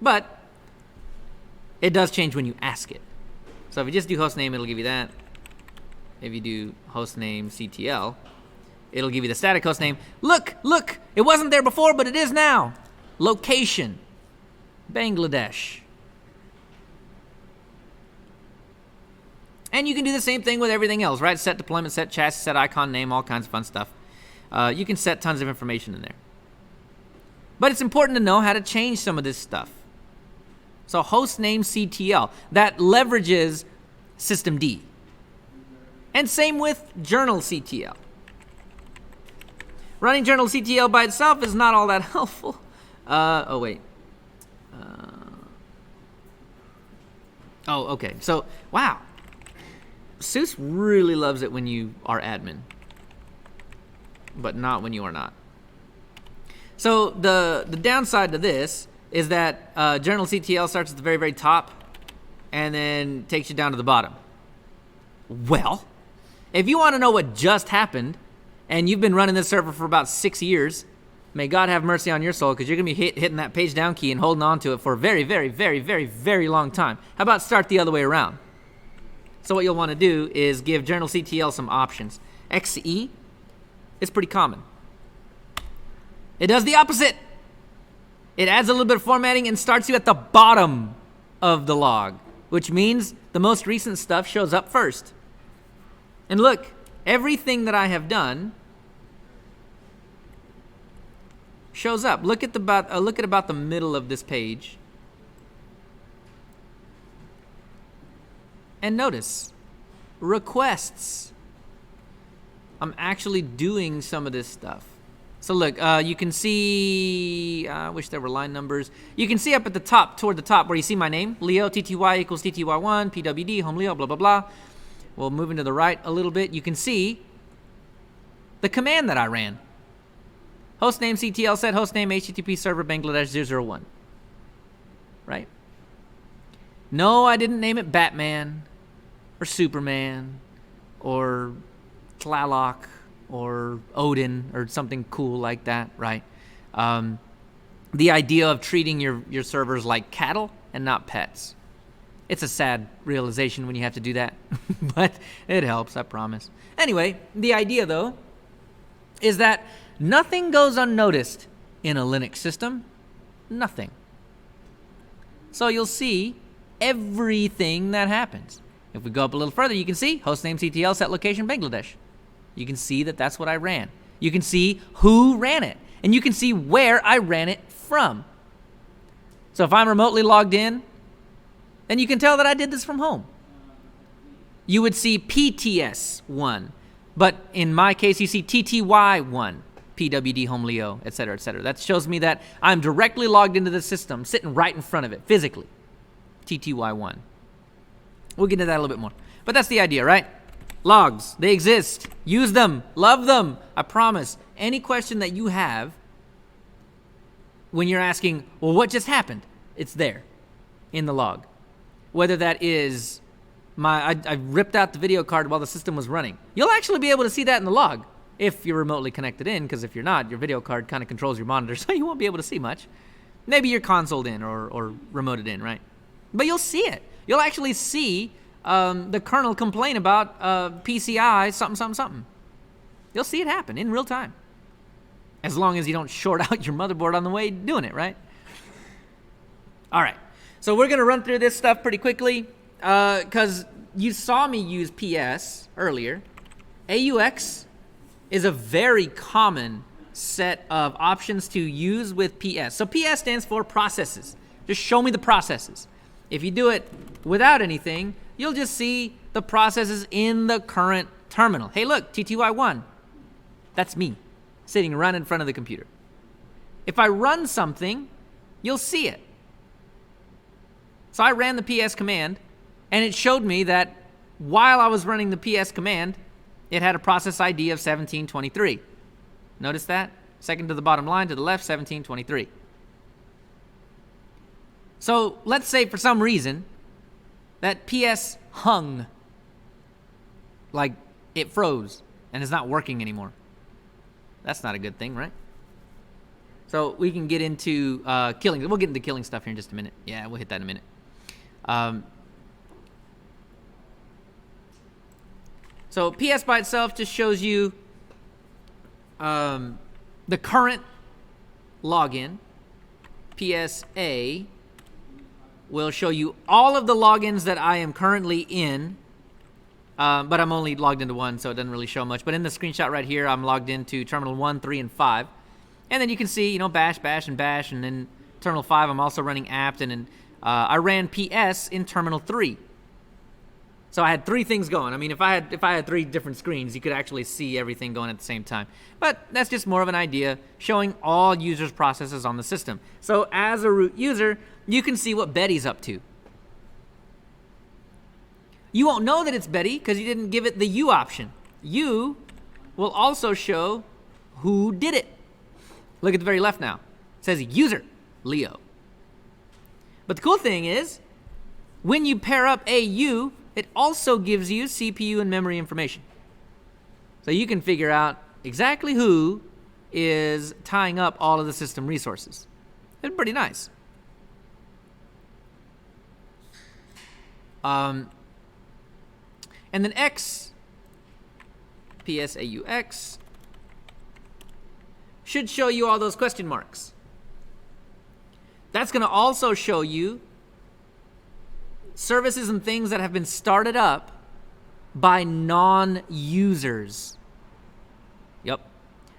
but it does change when you ask it. So if you just do hostname, it'll give you that. If you do hostname CTL, it'll give you the static hostname. Look, it wasn't there before, but it is now. Location, Bangladesh. And you can do the same thing with everything else, right? Set deployment, set chassis, set icon name, all kinds of fun stuff. You can set tons of information in there. But it's important to know how to change some of this stuff. So hostname CTL, that leverages systemd. And same with journal CTL. Running journal CTL by itself is not all that helpful. Okay. So, wow. SUSE really loves it when you are admin, but not when you are not. So the downside to this is that journal CTL starts at the very, very top and then takes you down to the bottom. Well, if you want to know what just happened, and you've been running this server for about 6 years, may God have mercy on your soul, because you're going to be hitting that page down key and holding on to it for a very, very, very, very, very long time. How about start the other way around? So what you'll want to do is give journalctl some options. XE is pretty common. It does the opposite. It adds a little bit of formatting and starts you at the bottom of the log, which means the most recent stuff shows up first. And look, everything that I have done shows up. Look at about the middle of this page. And notice, requests. I'm actually doing some of this stuff. So look, you can see, I wish there were line numbers. You can see up at the top, toward the top, where you see my name, Leo, TTY equals TTY1, PWD, home Leo, blah, blah, blah. Well, moving to the right a little bit, you can see the command that I ran. Hostname CTL set, hostname HTTP server Bangladesh 001. Right? No, I didn't name it Batman, or Superman, or Tlaloc, or Odin, or something cool like that, right? The idea of treating your servers like cattle and not pets. It's a sad realization when you have to do that, but it helps, I promise. Anyway, the idea, though, is that nothing goes unnoticed in a Linux system. Nothing. So you'll see everything that happens. If we go up a little further, you can see hostname CTL set location Bangladesh. You can see that that's what I ran. You can see who ran it, and you can see where I ran it from. So if I'm remotely logged in, then you can tell that I did this from home. You would see PTS1, but in my case, you see TTY1, PWD home Leo, et cetera, et cetera. That shows me that I'm directly logged into the system, sitting right in front of it, physically. TTY1. We'll get into that a little bit more. But that's the idea, right? Logs, they exist. Use them. Love them. I promise. Any question that you have when you're asking, well, what just happened? It's there in the log. Whether that is I ripped out the video card while the system was running. You'll actually be able to see that in the log if you're remotely connected in, because if you're not, your video card kind of controls your monitor, so you won't be able to see much. Maybe you're consoled in or remoted in, right? But you'll see it. You'll actually see the kernel complain about PCI something, something, something. You'll see it happen in real time. As long as you don't short out your motherboard on the way doing it, right? All right. So we're going to run through this stuff pretty quickly because you saw me use PS earlier. AUX is a very common set of options to use with PS. So PS stands for processes. Just show me the processes. If you do it without anything, you'll just see the processes in the current terminal. Hey, look, TTY1. That's me sitting right in front of the computer. If I run something, you'll see it. So I ran the PS command, and it showed me that while I was running the PS command, it had a process ID of 1723. Notice that? Second to the bottom line, to the left, 1723. So let's say for some reason that PS hung, like it froze and is not working anymore. That's not a good thing, right? So we can get into killing. We'll get into killing stuff here in just a minute. Yeah, we'll hit that in a minute. So PS by itself just shows you the current login. PSA will show you all of the logins that I am currently in, but I'm only logged into one, so it doesn't really show much. But in the screenshot right here, I'm logged into terminal 1, 3, and 5. And then you can see, bash, bash, and bash, and then terminal 5, I'm also running apt, and then I ran PS in terminal 3. So I had 3 things going. I mean, if I had 3 different screens, you could actually see everything going at the same time. But that's just more of an idea, showing all users' processes on the system. So as a root user, you can see what Betty's up to. You won't know that it's Betty because you didn't give it the U option. U will also show who did it. Look at the very left now. It says user, Leo. But the cool thing is, when you pair up AU, it also gives you CPU and memory information. So you can figure out exactly who is tying up all of the system resources. It's pretty nice. And then X, PSAUX, should show you all those question marks. That's going to also show you services and things that have been started up by non-users. Yep.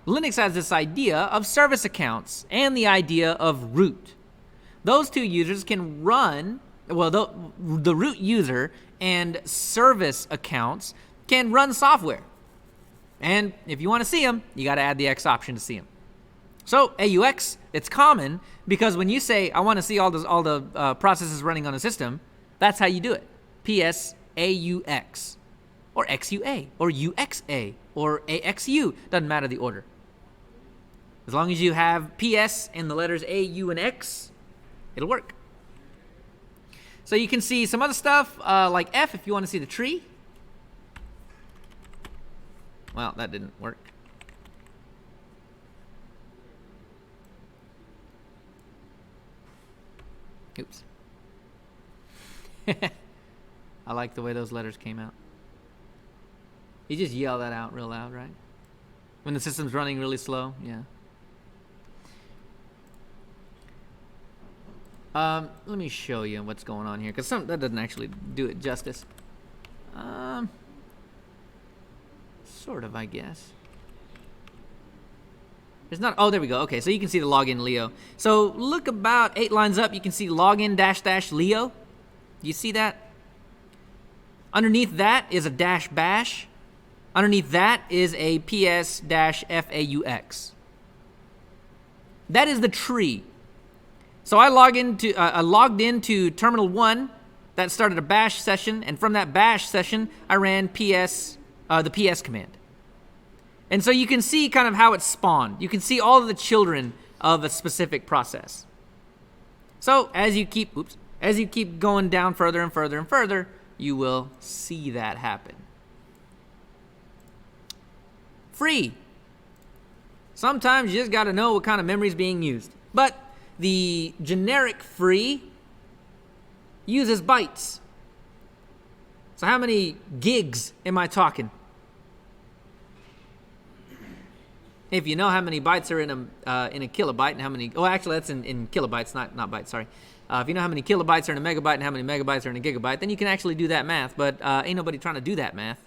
Linux has this idea of service accounts and the idea of root. Those two users can run, well, the root user and service accounts can run software. And if you want to see them, you got to add the X option to see them. So AUX, it's common because when you say, I want to see all the processes running on a system, that's how you do it. PSAUX, or XUA, or UXA, or AXU. Doesn't matter the order. As long as you have PS and the letters A, U, and X, it'll work. So you can see some other stuff like F if you want to see the tree. Well, that didn't work. Oops. I like the way those letters came out. You just yell that out real loud, right? When the system's running really slow, yeah. Let me show you what's going on here, because that doesn't actually do it justice. Sort of, I guess. There's not, oh, there we go. Okay, so you can see the login Leo. So look about 8 lines up, you can see login -- Leo. You see that? Underneath that is a --bash. Underneath that is a PS-FAUX. That is the tree. So I logged into terminal 1 that started a bash session, and from that bash session, I ran the PS command. And so you can see kind of how it spawned. You can see all of the children of a specific process. So as you keep going down further and further and further, you will see that happen. Free. Sometimes you just got to know what kind of memory is being used. But the generic free uses bytes. So how many gigs am I talking? If you know how many bytes are in a kilobyte and how many, oh, actually that's in kilobytes, not bytes, sorry. If you know how many kilobytes are in a megabyte and how many megabytes are in a gigabyte, then you can actually do that math, but ain't nobody trying to do that math.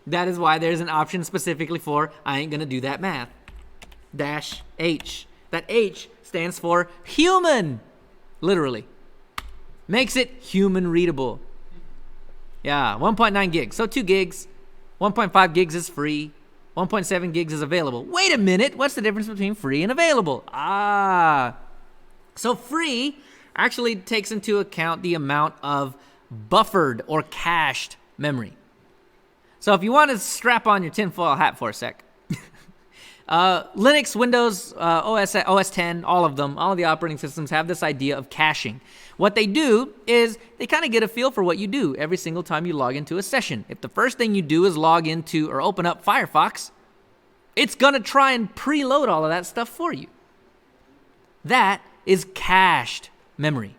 That is why there's an option specifically for, I ain't gonna do that math. -H. That H stands for human, literally. Makes it human readable. Yeah, 1.9 gigs, so 2 gigs. 1.5 gigs is free. 1.7 gigs is available. Wait a minute, what's the difference between free and available? So free actually takes into account the amount of buffered or cached memory. So if you want to strap on your tinfoil hat for a sec, Linux, Windows, OS X, all of the operating systems have this idea of caching. What they do is they kind of get a feel for what you do every single time you log into a session. If the first thing you do is log into or open up Firefox, it's going to try and preload all of that stuff for you. That is cached memory.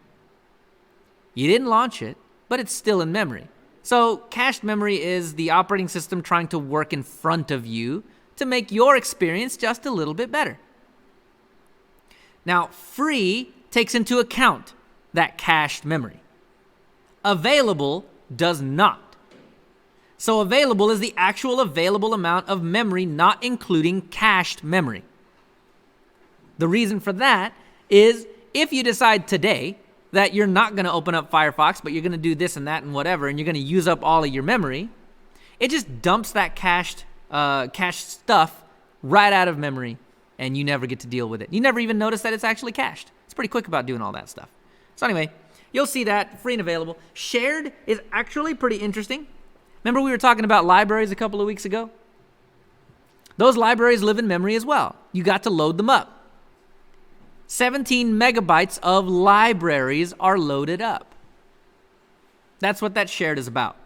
You didn't launch it, but it's still in memory. So cached memory is the operating system trying to work in front of you to make your experience just a little bit better. Now, free takes into account that cached memory. Available does not. So available is the actual available amount of memory, not including cached memory. The reason for that is if you decide today that you're not going to open up Firefox, but you're going to do this and that and whatever, and you're going to use up all of your memory, it just dumps that cached stuff right out of memory, and you never get to deal with it. You never even notice that it's actually cached. It's pretty quick about doing all that stuff. So anyway, you'll see that free and available. Shared is actually pretty interesting. Remember we were talking about libraries a couple of weeks ago? Those libraries live in memory as well. You got to load them up. 17 megabytes of libraries are loaded up. That's what that shared is about.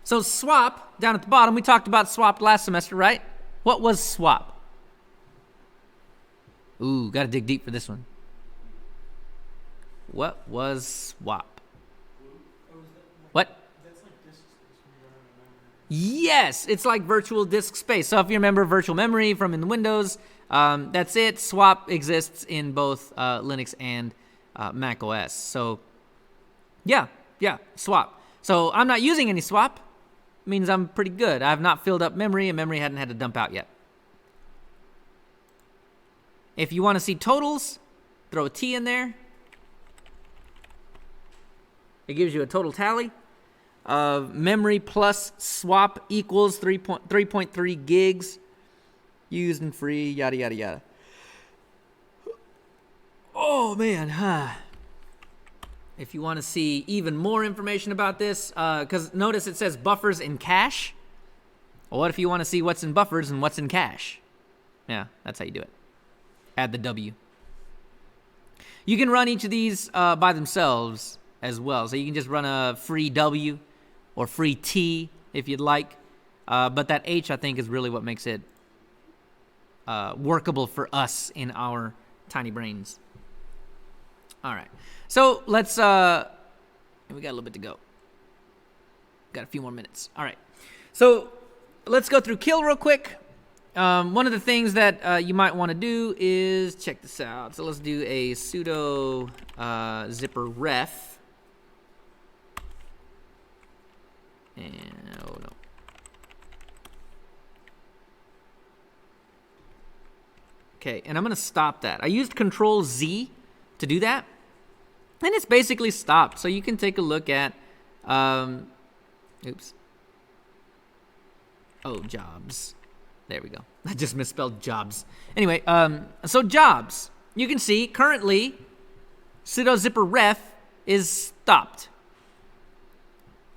So swap, down at the bottom, we talked about swap last semester, right? What was swap? Ooh, gotta dig deep for this one. What was swap? What? Yes, it's like virtual disk space. So if you remember virtual memory from in the Windows, that's it. Swap exists in both Linux and Mac OS. So yeah, swap. So I'm not using any swap. Means I'm pretty good. I have not filled up memory, and memory hadn't had to dump out yet. If you want to see totals, throw a T in there. It gives you a total tally of memory plus swap equals 3.3 gigs used and free, yada, yada, yada. Oh, man. If you want to see even more information about this, because notice it says buffers in cache. Well, what if you want to see what's in buffers and what's in cache? Yeah, that's how you do it. Add the W. You can run each of these by themselves as well. So you can just run a free W or free T if you'd like. But that H, I think, is really what makes it workable for us in our tiny brains. All right. So let's, we got a little bit to go. Got a few more minutes. All right. So let's go through kill real quick. One of the things that you might want to do is check this out. So let's do a sudo zipper ref. And, oh no. Okay, and I'm going to stop that. I used Control Z to do that. And it's basically stopped. So you can take a look at, oops. Oh, jobs. There we go. I just misspelled jobs. Anyway, so jobs. You can see currently sudo zipper ref is stopped.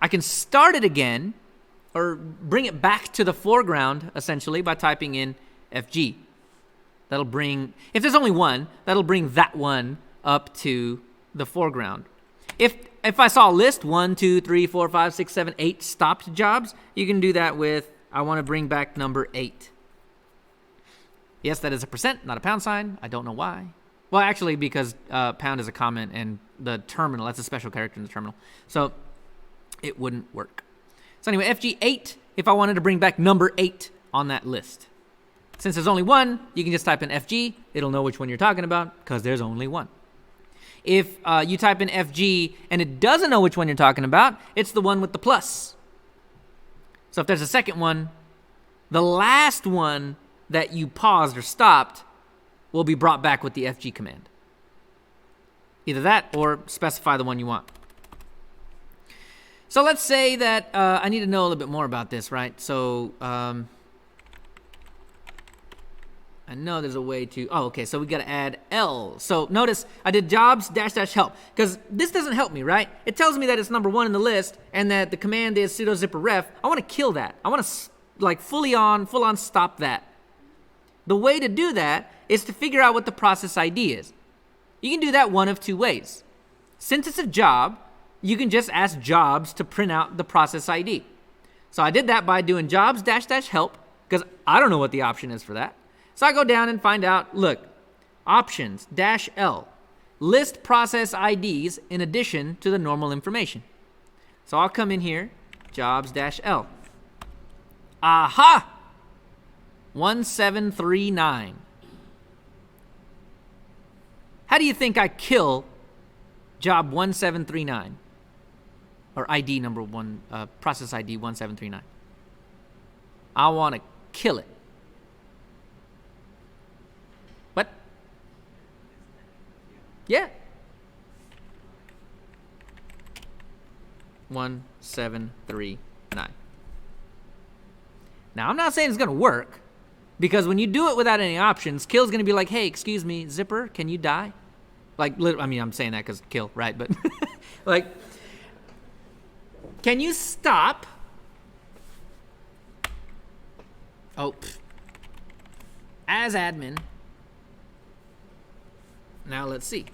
I can start it again or bring it back to the foreground essentially by typing in FG. That'll bring, if there's only one, that'll bring that one up to the foreground. If I saw a list, 1, 2, 3, 4, 5, 6, 7, 8 stopped jobs, you can do that with, I want to bring back number 8. Yes, that is a %, not a pound sign. I don't know why. Well, actually, because pound is a comment and the terminal, that's a special character in the terminal. So it wouldn't work. So anyway, FG8, if I wanted to bring back number 8 on that list. Since there's only one, you can just type in FG. It'll know which one you're talking about because there's only one. If you type in FG and it doesn't know which one you're talking about, it's the one with the plus. So if there's a second one, the last one that you paused or stopped will be brought back with the FG command. Either that or specify the one you want. So let's say that I need to know a little bit more about this, right? So I know there's a way to, oh, okay, so we got to add L. So notice I did jobs -- help because this doesn't help me, right? It tells me that it's number 1 in the list and that the command is sudo zipper ref. I want to kill that. I want to like full on stop that. The way to do that is to figure out what the process ID is. You can do that one of two ways. Since it's a job, you can just ask jobs to print out the process ID. So I did that by doing jobs -- help because I don't know what the option is for that. So I go down and find out, look, options -L, list process IDs in addition to the normal information. So I'll come in here, jobs -L. Aha! 1739. How do you think I kill job 1739? Or ID number 1, process ID 1739. I want to kill it. What? Yeah. 1739. Now, I'm not saying it's going to work, because when you do it without any options, kill's going to be like, hey, excuse me, zipper, can you die? Like, I mean, I'm saying that because kill, right? But, like, can you stop? Oh, as admin. Now let's see.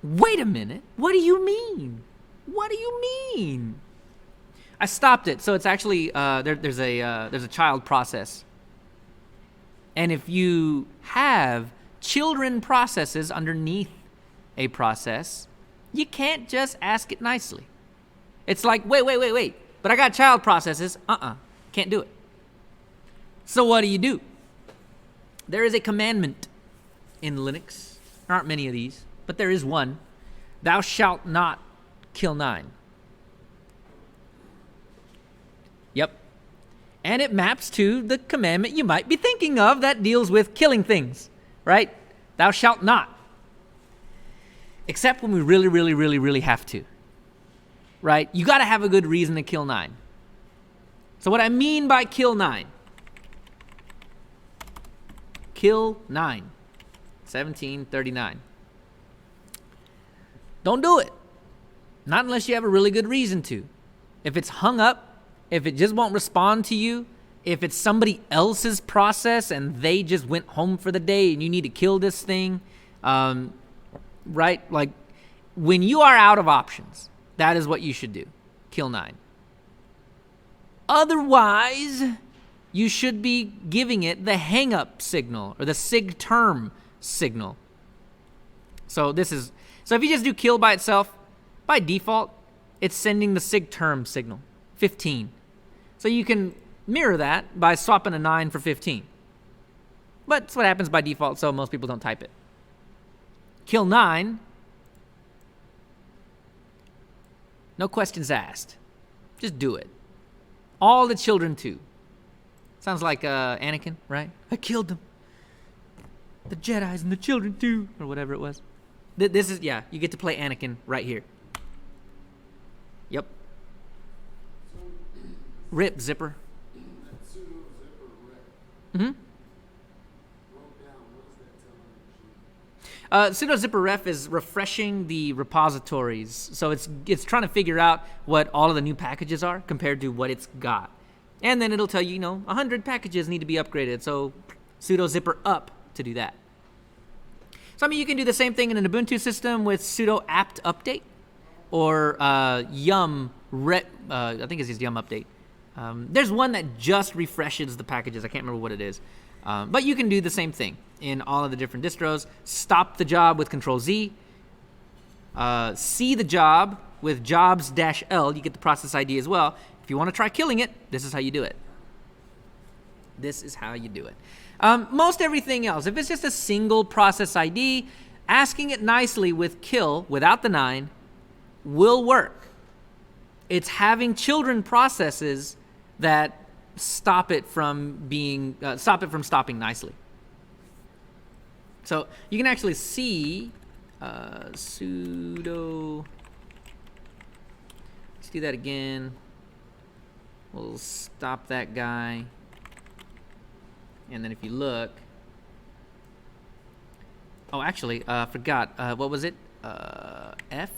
Wait a minute. What do you mean? What do you mean? I stopped it. So it's actually there's a child process. And if you have children processes underneath a process, you can't just ask it nicely. It's like, wait, but I got child processes. Can't do it. So what do? There is a commandment in Linux. There aren't many of these, but there is one. Thou shalt not kill 9. Yep. And it maps to the commandment you might be thinking of that deals with killing things, right? Thou shalt not. Except when we really have to, right? You got to have a good reason to kill 9. So what I mean by kill 9, kill 9, 1739. Don't do it. Not unless you have a really good reason to. If it's hung up, if it just won't respond to you, if it's somebody else's process and they just went home for the day and you need to kill this thing, right? Like, when you are out of options, that is what you should do. Kill 9. Otherwise, you should be giving it the hang-up signal or the sig term signal. So if you just do kill by itself, by default, it's sending the sig term signal, 15. So you can mirror that by swapping a 9 for 15. But that's what happens by default, so most people don't type it. Kill 9, no questions asked. Just do it. All the children too. Sounds like Anakin, right? I killed them. The Jedis and the children too, or whatever it was. This is, you get to play Anakin right here. Yep. Rip, Zipper. That pseudo zipper rep. Mm-hmm. Wrote down, what does that tell the machine? Pseudo zipper ref is refreshing the repositories. So it's trying to figure out what all of the new packages are compared to what it's got. And then it'll tell you, 100 packages need to be upgraded. So sudo zipper up to do that. So, you can do the same thing in an Ubuntu system with sudo apt update or yum I think it's just yum update. There's one that just refreshes the packages. I can't remember what it is. But you can do the same thing in all of the different distros. Stop the job with Control-Z. See the job with jobs-L. You get the process ID as well. If you want to try killing it, this is how you do it. Most everything else, if it's just a single process ID, asking it nicely with kill, without the 9, will work. It's having children processes that stop it from stopping nicely. So you can actually see sudo. Let's do that again. We'll stop that guy. And then if you look, actually, forgot. What was it? F?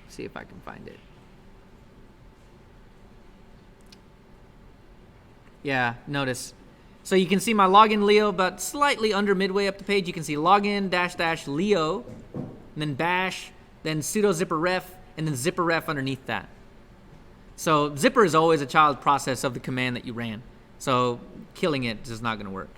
See if I can find it. Yeah, notice. So you can see my login Leo, but slightly under midway up the page. You can see login -- Leo, and then bash, then sudo zipper ref, and then zipper ref underneath that. So zipper is always a child process of the command that you ran. So killing it is not going to work.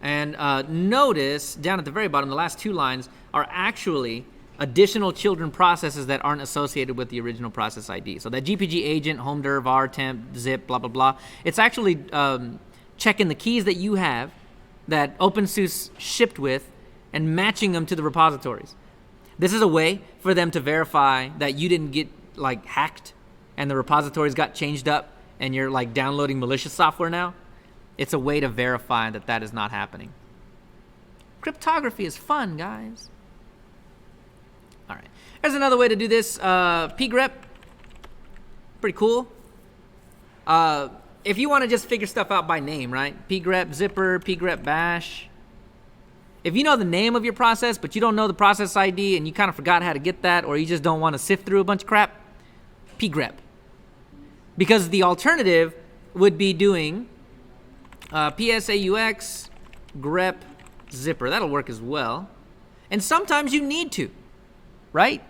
And notice down at the very bottom, the last 2 lines are actually additional children processes that aren't associated with the original process ID. So that GPG agent, homedir, var, temp, zip, blah, blah, blah. It's actually checking the keys that you have that OpenSUSE shipped with and matching them to the repositories. This is a way for them to verify that you didn't get hacked and the repositories got changed up and you're downloading malicious software now. It's a way to verify that is not happening. Cryptography is fun, guys. All right. There's another way to do this. pgrep. Pretty cool. If you want to just figure stuff out by name, right? pgrep zipper, pgrep bash. If you know the name of your process, but you don't know the process ID and you kind of forgot how to get that, or you just don't want to sift through a bunch of crap, pgrep. Because the alternative would be doing psaux grep zipper. That'll work as well. And sometimes you need to, right?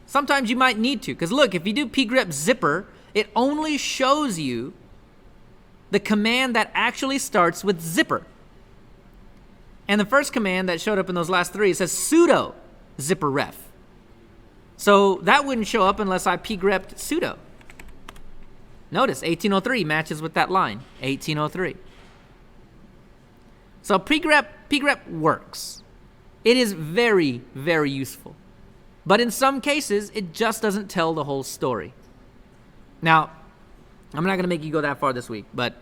Sometimes you might need to, because look, if you do pgrep zipper, it only shows you the command that actually starts with zipper. And the first command that showed up in those last three says sudo zipper ref. So that wouldn't show up unless I pgrepped sudo. Notice 1803 matches with that line, 1803. So pgrep works. It is very, very useful. But in some cases, it just doesn't tell the whole story. Now, I'm not going to make you go that far this week, but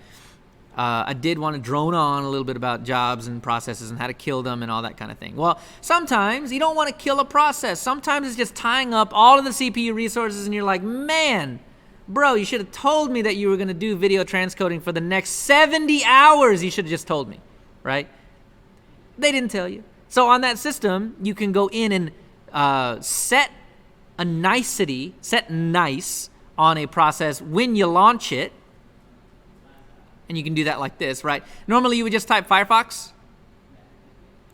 I did want to drone on a little bit about jobs and processes and how to kill them and all that kind of thing. Well, sometimes you don't want to kill a process. Sometimes it's just tying up all of the CPU resources and you're like, man, bro, you should have told me that you were going to do video transcoding for the next 70 hours. You should have just told me, right? They didn't tell you. So on that system, you can go in and set a nicety, set nice on a process when you launch it. And you can do that like this, right? Normally you would just type Firefox.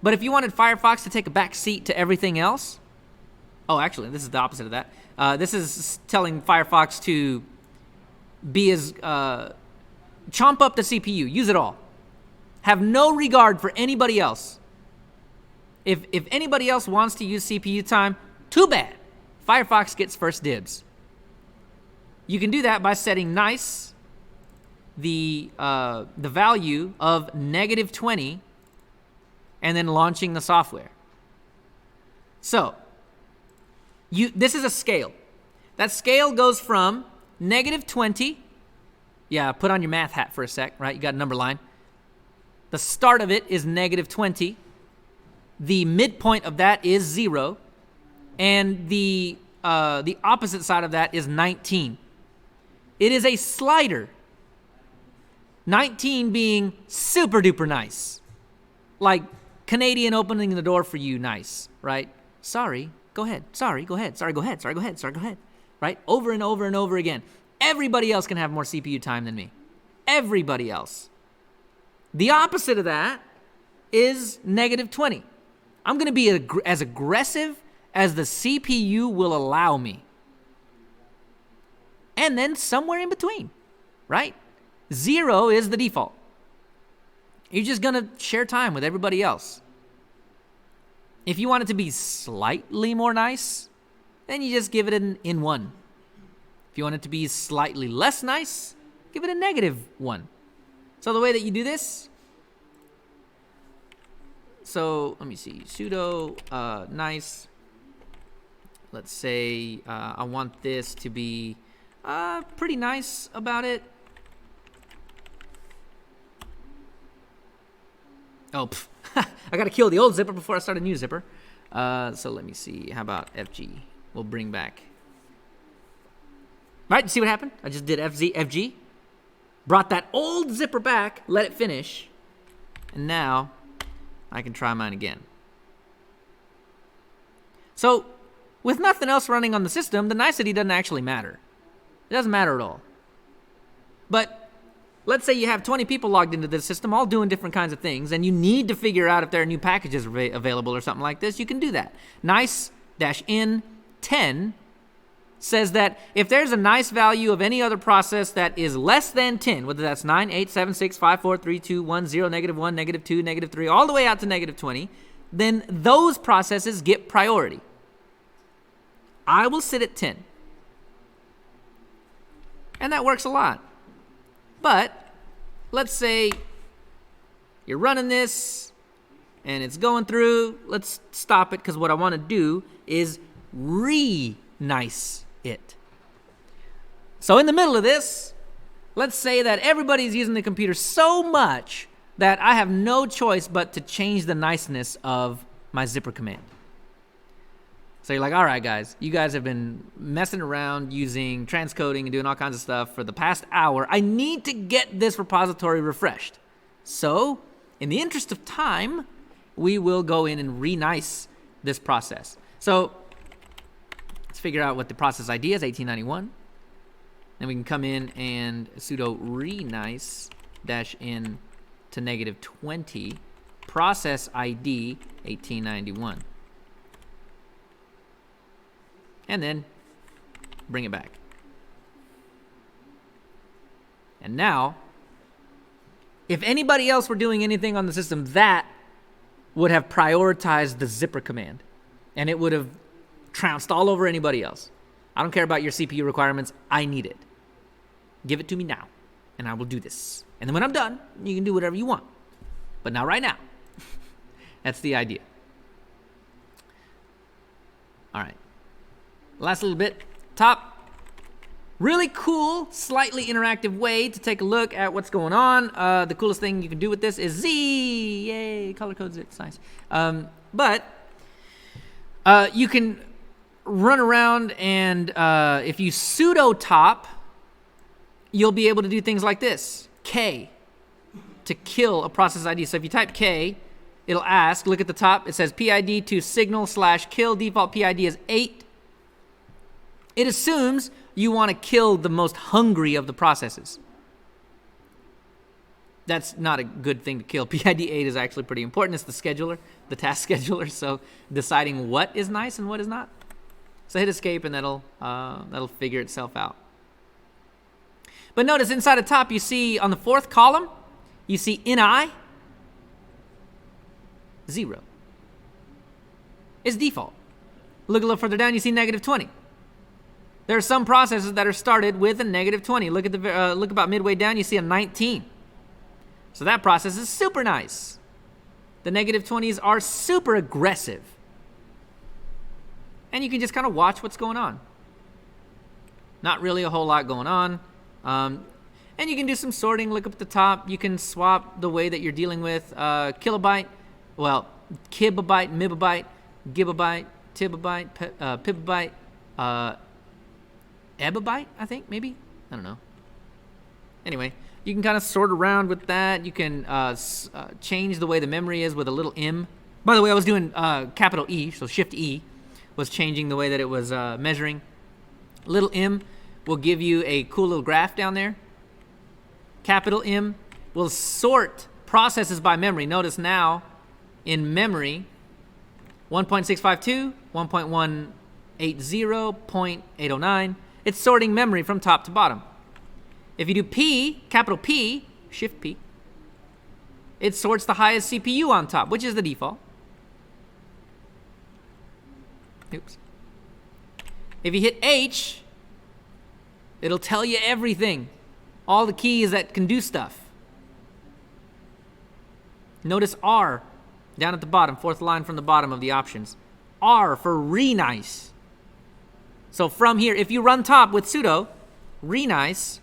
But if you wanted Firefox to take a back seat to everything else, oh, actually, this is the opposite of that. This is telling Firefox to be as, chomp up the CPU, use it all. Have no regard for anybody else. If anybody else wants to use CPU time, too bad. Firefox gets first dibs. You can do that by setting nice the value of -20 and then launching the software. So this is a scale. That scale goes from -20. Yeah, put on your math hat for a sec, right? You got a number line. The start of it is -20. The midpoint of that is 0. And the opposite side of that is 19. It is a slider. 19 being super duper nice. Like Canadian opening the door for you nice, right? Sorry, go ahead. Sorry, go ahead. Sorry, go ahead. Sorry, go ahead. Sorry, go ahead. Right? Over and over and over again. Everybody else can have more CPU time than me. Everybody else. The opposite of that is -20. I'm going to be as aggressive as the CPU will allow me. And then somewhere in between, right? 0 is the default. You're just going to share time with everybody else. If you want it to be slightly more nice, then you just give it an in1. If you want it to be slightly less nice, give it a -1. So the way that you do this, so let me see, sudo nice. Let's say I want this to be pretty nice about it. Oh, I got to kill the old zipper before I start a new zipper. So let me see. How about FG? We'll bring back. Right, see what happened? I just did FG. Brought that old zipper back, let it finish. And now I can try mine again. So with nothing else running on the system, the nicety doesn't actually matter. It doesn't matter at all. But let's say you have 20 people logged into this system, all doing different kinds of things, and you need to figure out if there are new packages available or something like this. You can do that. Nice-in10 says that if there's a nice value of any other process that is less than 10, whether that's 9, 8, 7, 6, 5, 4, 3, 2, 1, 0, -1, -2, -3, all the way out to -20, then those processes get priority. I will sit at 10. And that works a lot. But let's say you're running this and it's going through. Let's stop it because what I want to do is re-nice it. So in the middle of this, let's say that everybody's using the computer so much that I have no choice but to change the niceness of my zipper command. So you're like, all right, guys, you guys have been messing around using transcoding and doing all kinds of stuff for the past hour. I need to get this repository refreshed. So in the interest of time, we will go in and re-nice this process. So let's figure out what the process ID is, 1891. Then we can come in and sudo re-nice -in to -20, process ID 1891. and then bring it back. And now, if anybody else were doing anything on the system, that would have prioritized the zipper command, and it would have trounced all over anybody else. I don't care about your CPU requirements. I need it. Give it to me now, and I will do this. And then when I'm done, you can do whatever you want, but not right now. That's the idea. All right. Last little bit. Top. Really cool, slightly interactive way to take a look at what's going on. The coolest thing you can do with this is Z. Yay, color codes it. It's nice. But you can run around and if you sudo top, you'll be able to do things like this. K to kill a process ID. So if you type K, it'll ask, look at the top, it says PID to signal/kill. Default PID is 8. It assumes you want to kill the most hungry of the processes. That's not a good thing to kill. PID 8 is actually pretty important. It's the scheduler, the task scheduler, so deciding what is nice and what is not. So hit escape and that'll figure itself out. But notice inside the top, you see on the 4th column, you see ini, 0. It's default. Look a little further down, you see -20. There are some processes that are started with a -20. Look at look about midway down, you see a 19. So that process is super nice. The -20s are super aggressive. And you can just kind of watch what's going on. Not really a whole lot going on. And you can do some sorting. Look up at the top. You can swap the way that you're dealing with kilobyte, well, kibibyte, mibibyte, gigabyte, tibibyte, pibibyte, ebibyte, I think, maybe? I don't know. Anyway, you can kind of sort around with that. You can change the way the memory is with a little M. By the way, I was doing capital E, so Shift E was changing the way that it was measuring. Little M will give you a cool little graph down there. Capital M will sort processes by memory. Notice now, in memory, 1.652, 1.180, 0.809. It's sorting memory from top to bottom. If you do P, capital P, Shift P, it sorts the highest CPU on top, which is the default. Oops. If you hit H, it'll tell you everything. All the keys that can do stuff. Notice R down at the bottom, 4th line from the bottom of the options. R for renice. So from here, if you run top with sudo, renice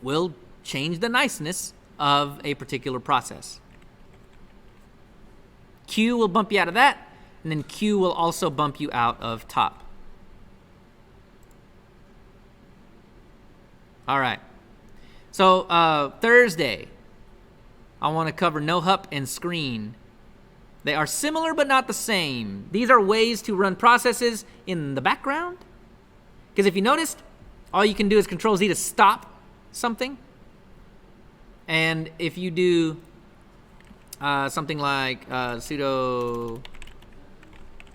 will change the niceness of a particular process. Q will bump you out of that, and then Q will also bump you out of top. All right. So Thursday, I want to cover no-hup and screen. They are similar but not the same. These are ways to run processes in the background. Because if you noticed, all you can do is Control-Z to stop something. And if you do something like sudo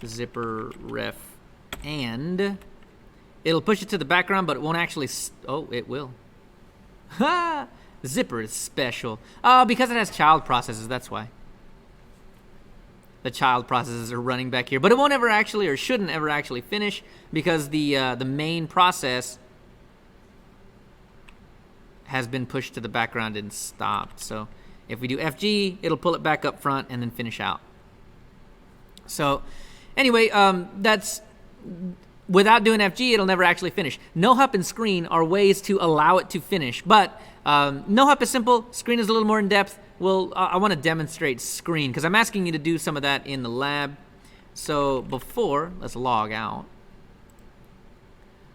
zipper ref and, it'll push it to the background, but it won't actually, oh, it will. Ha! Zipper is special. Because it has child processes, that's why. The child processes are running back here. But it won't ever actually, or shouldn't ever actually finish, because the main process has been pushed to the background and stopped. So if we do FG, it'll pull it back up front and then finish out. So anyway, that's, without doing FG, it'll never actually finish. No-hup and screen are ways to allow it to finish, but no-hup is simple, screen is a little more in-depth. Well, I want to demonstrate screen, because I'm asking you to do some of that in the lab. So before, let's log out.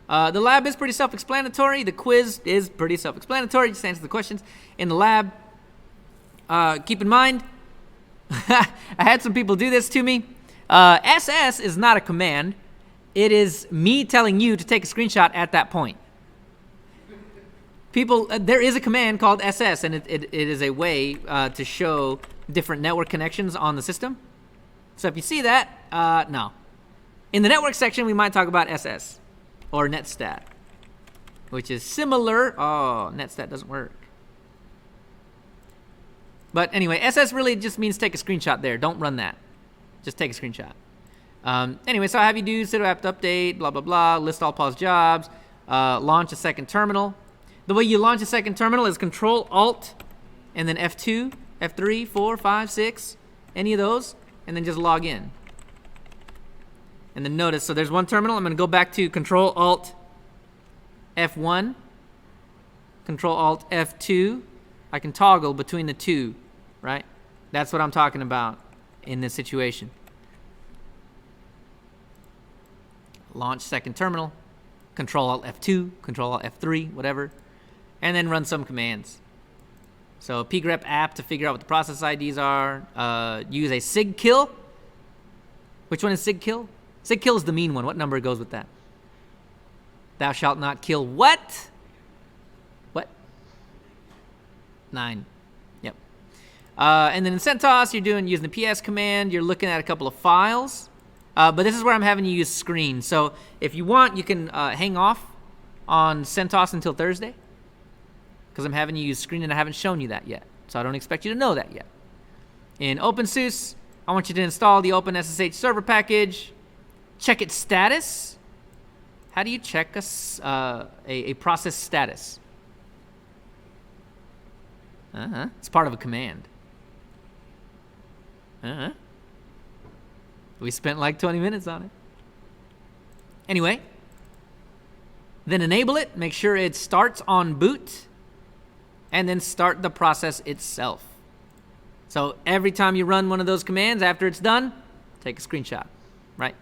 The lab is pretty self-explanatory. The quiz is pretty self-explanatory. Just answer the questions. In the lab, keep in mind, I had some people do this to me. SS is not a command. It is me telling you to take a screenshot at that point. People, there is a command called SS, and it is a way to show different network connections on the system. So if you see that, no. In the network section, we might talk about SS or netstat, which is similar. Oh, netstat doesn't work. But anyway, SS really just means take a screenshot there. Don't run that. Just take a screenshot. Anyway, so I have you do sudo apt update, blah, blah, blah, list all paused jobs, launch a second terminal. The way you launch a second terminal is Control Alt and then F2, F3, 4, 5, 6, any of those, and then just log in. And then notice, so there's one terminal. I'm going to go back to Control Alt F1, Control Alt F2. I can toggle between the two, right? That's what I'm talking about in this situation. Launch second terminal, Control Alt F2, Control Alt F3, whatever, and then run some commands. So pgrep app to figure out what the process IDs are. Use a sigkill. Which one is sigkill? Sigkill is the mean one. What number goes with that? Thou shalt not kill what? What? 9. Yep. And then in CentOS, you're using the ps command. You're looking at a couple of files. But this is where I'm having you use screen. So if you want, you can hang off on CentOS until Thursday, because I'm having you use screen and I haven't shown you that yet. So I don't expect you to know that yet. In OpenSUSE, I want you to install the OpenSSH server package, check its status. How do you check a process status? It's part of a command. We spent like 20 minutes on it. Anyway, then enable it, make sure it starts on boot, and then start the process itself. So every time you run one of those commands, after it's done, take a screenshot, right?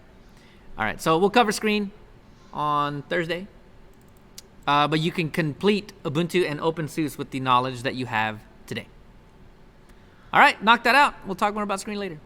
All right, so we'll cover screen on Thursday. But you can complete Ubuntu and OpenSUSE with the knowledge that you have today. All right, knock that out. We'll talk more about screen later.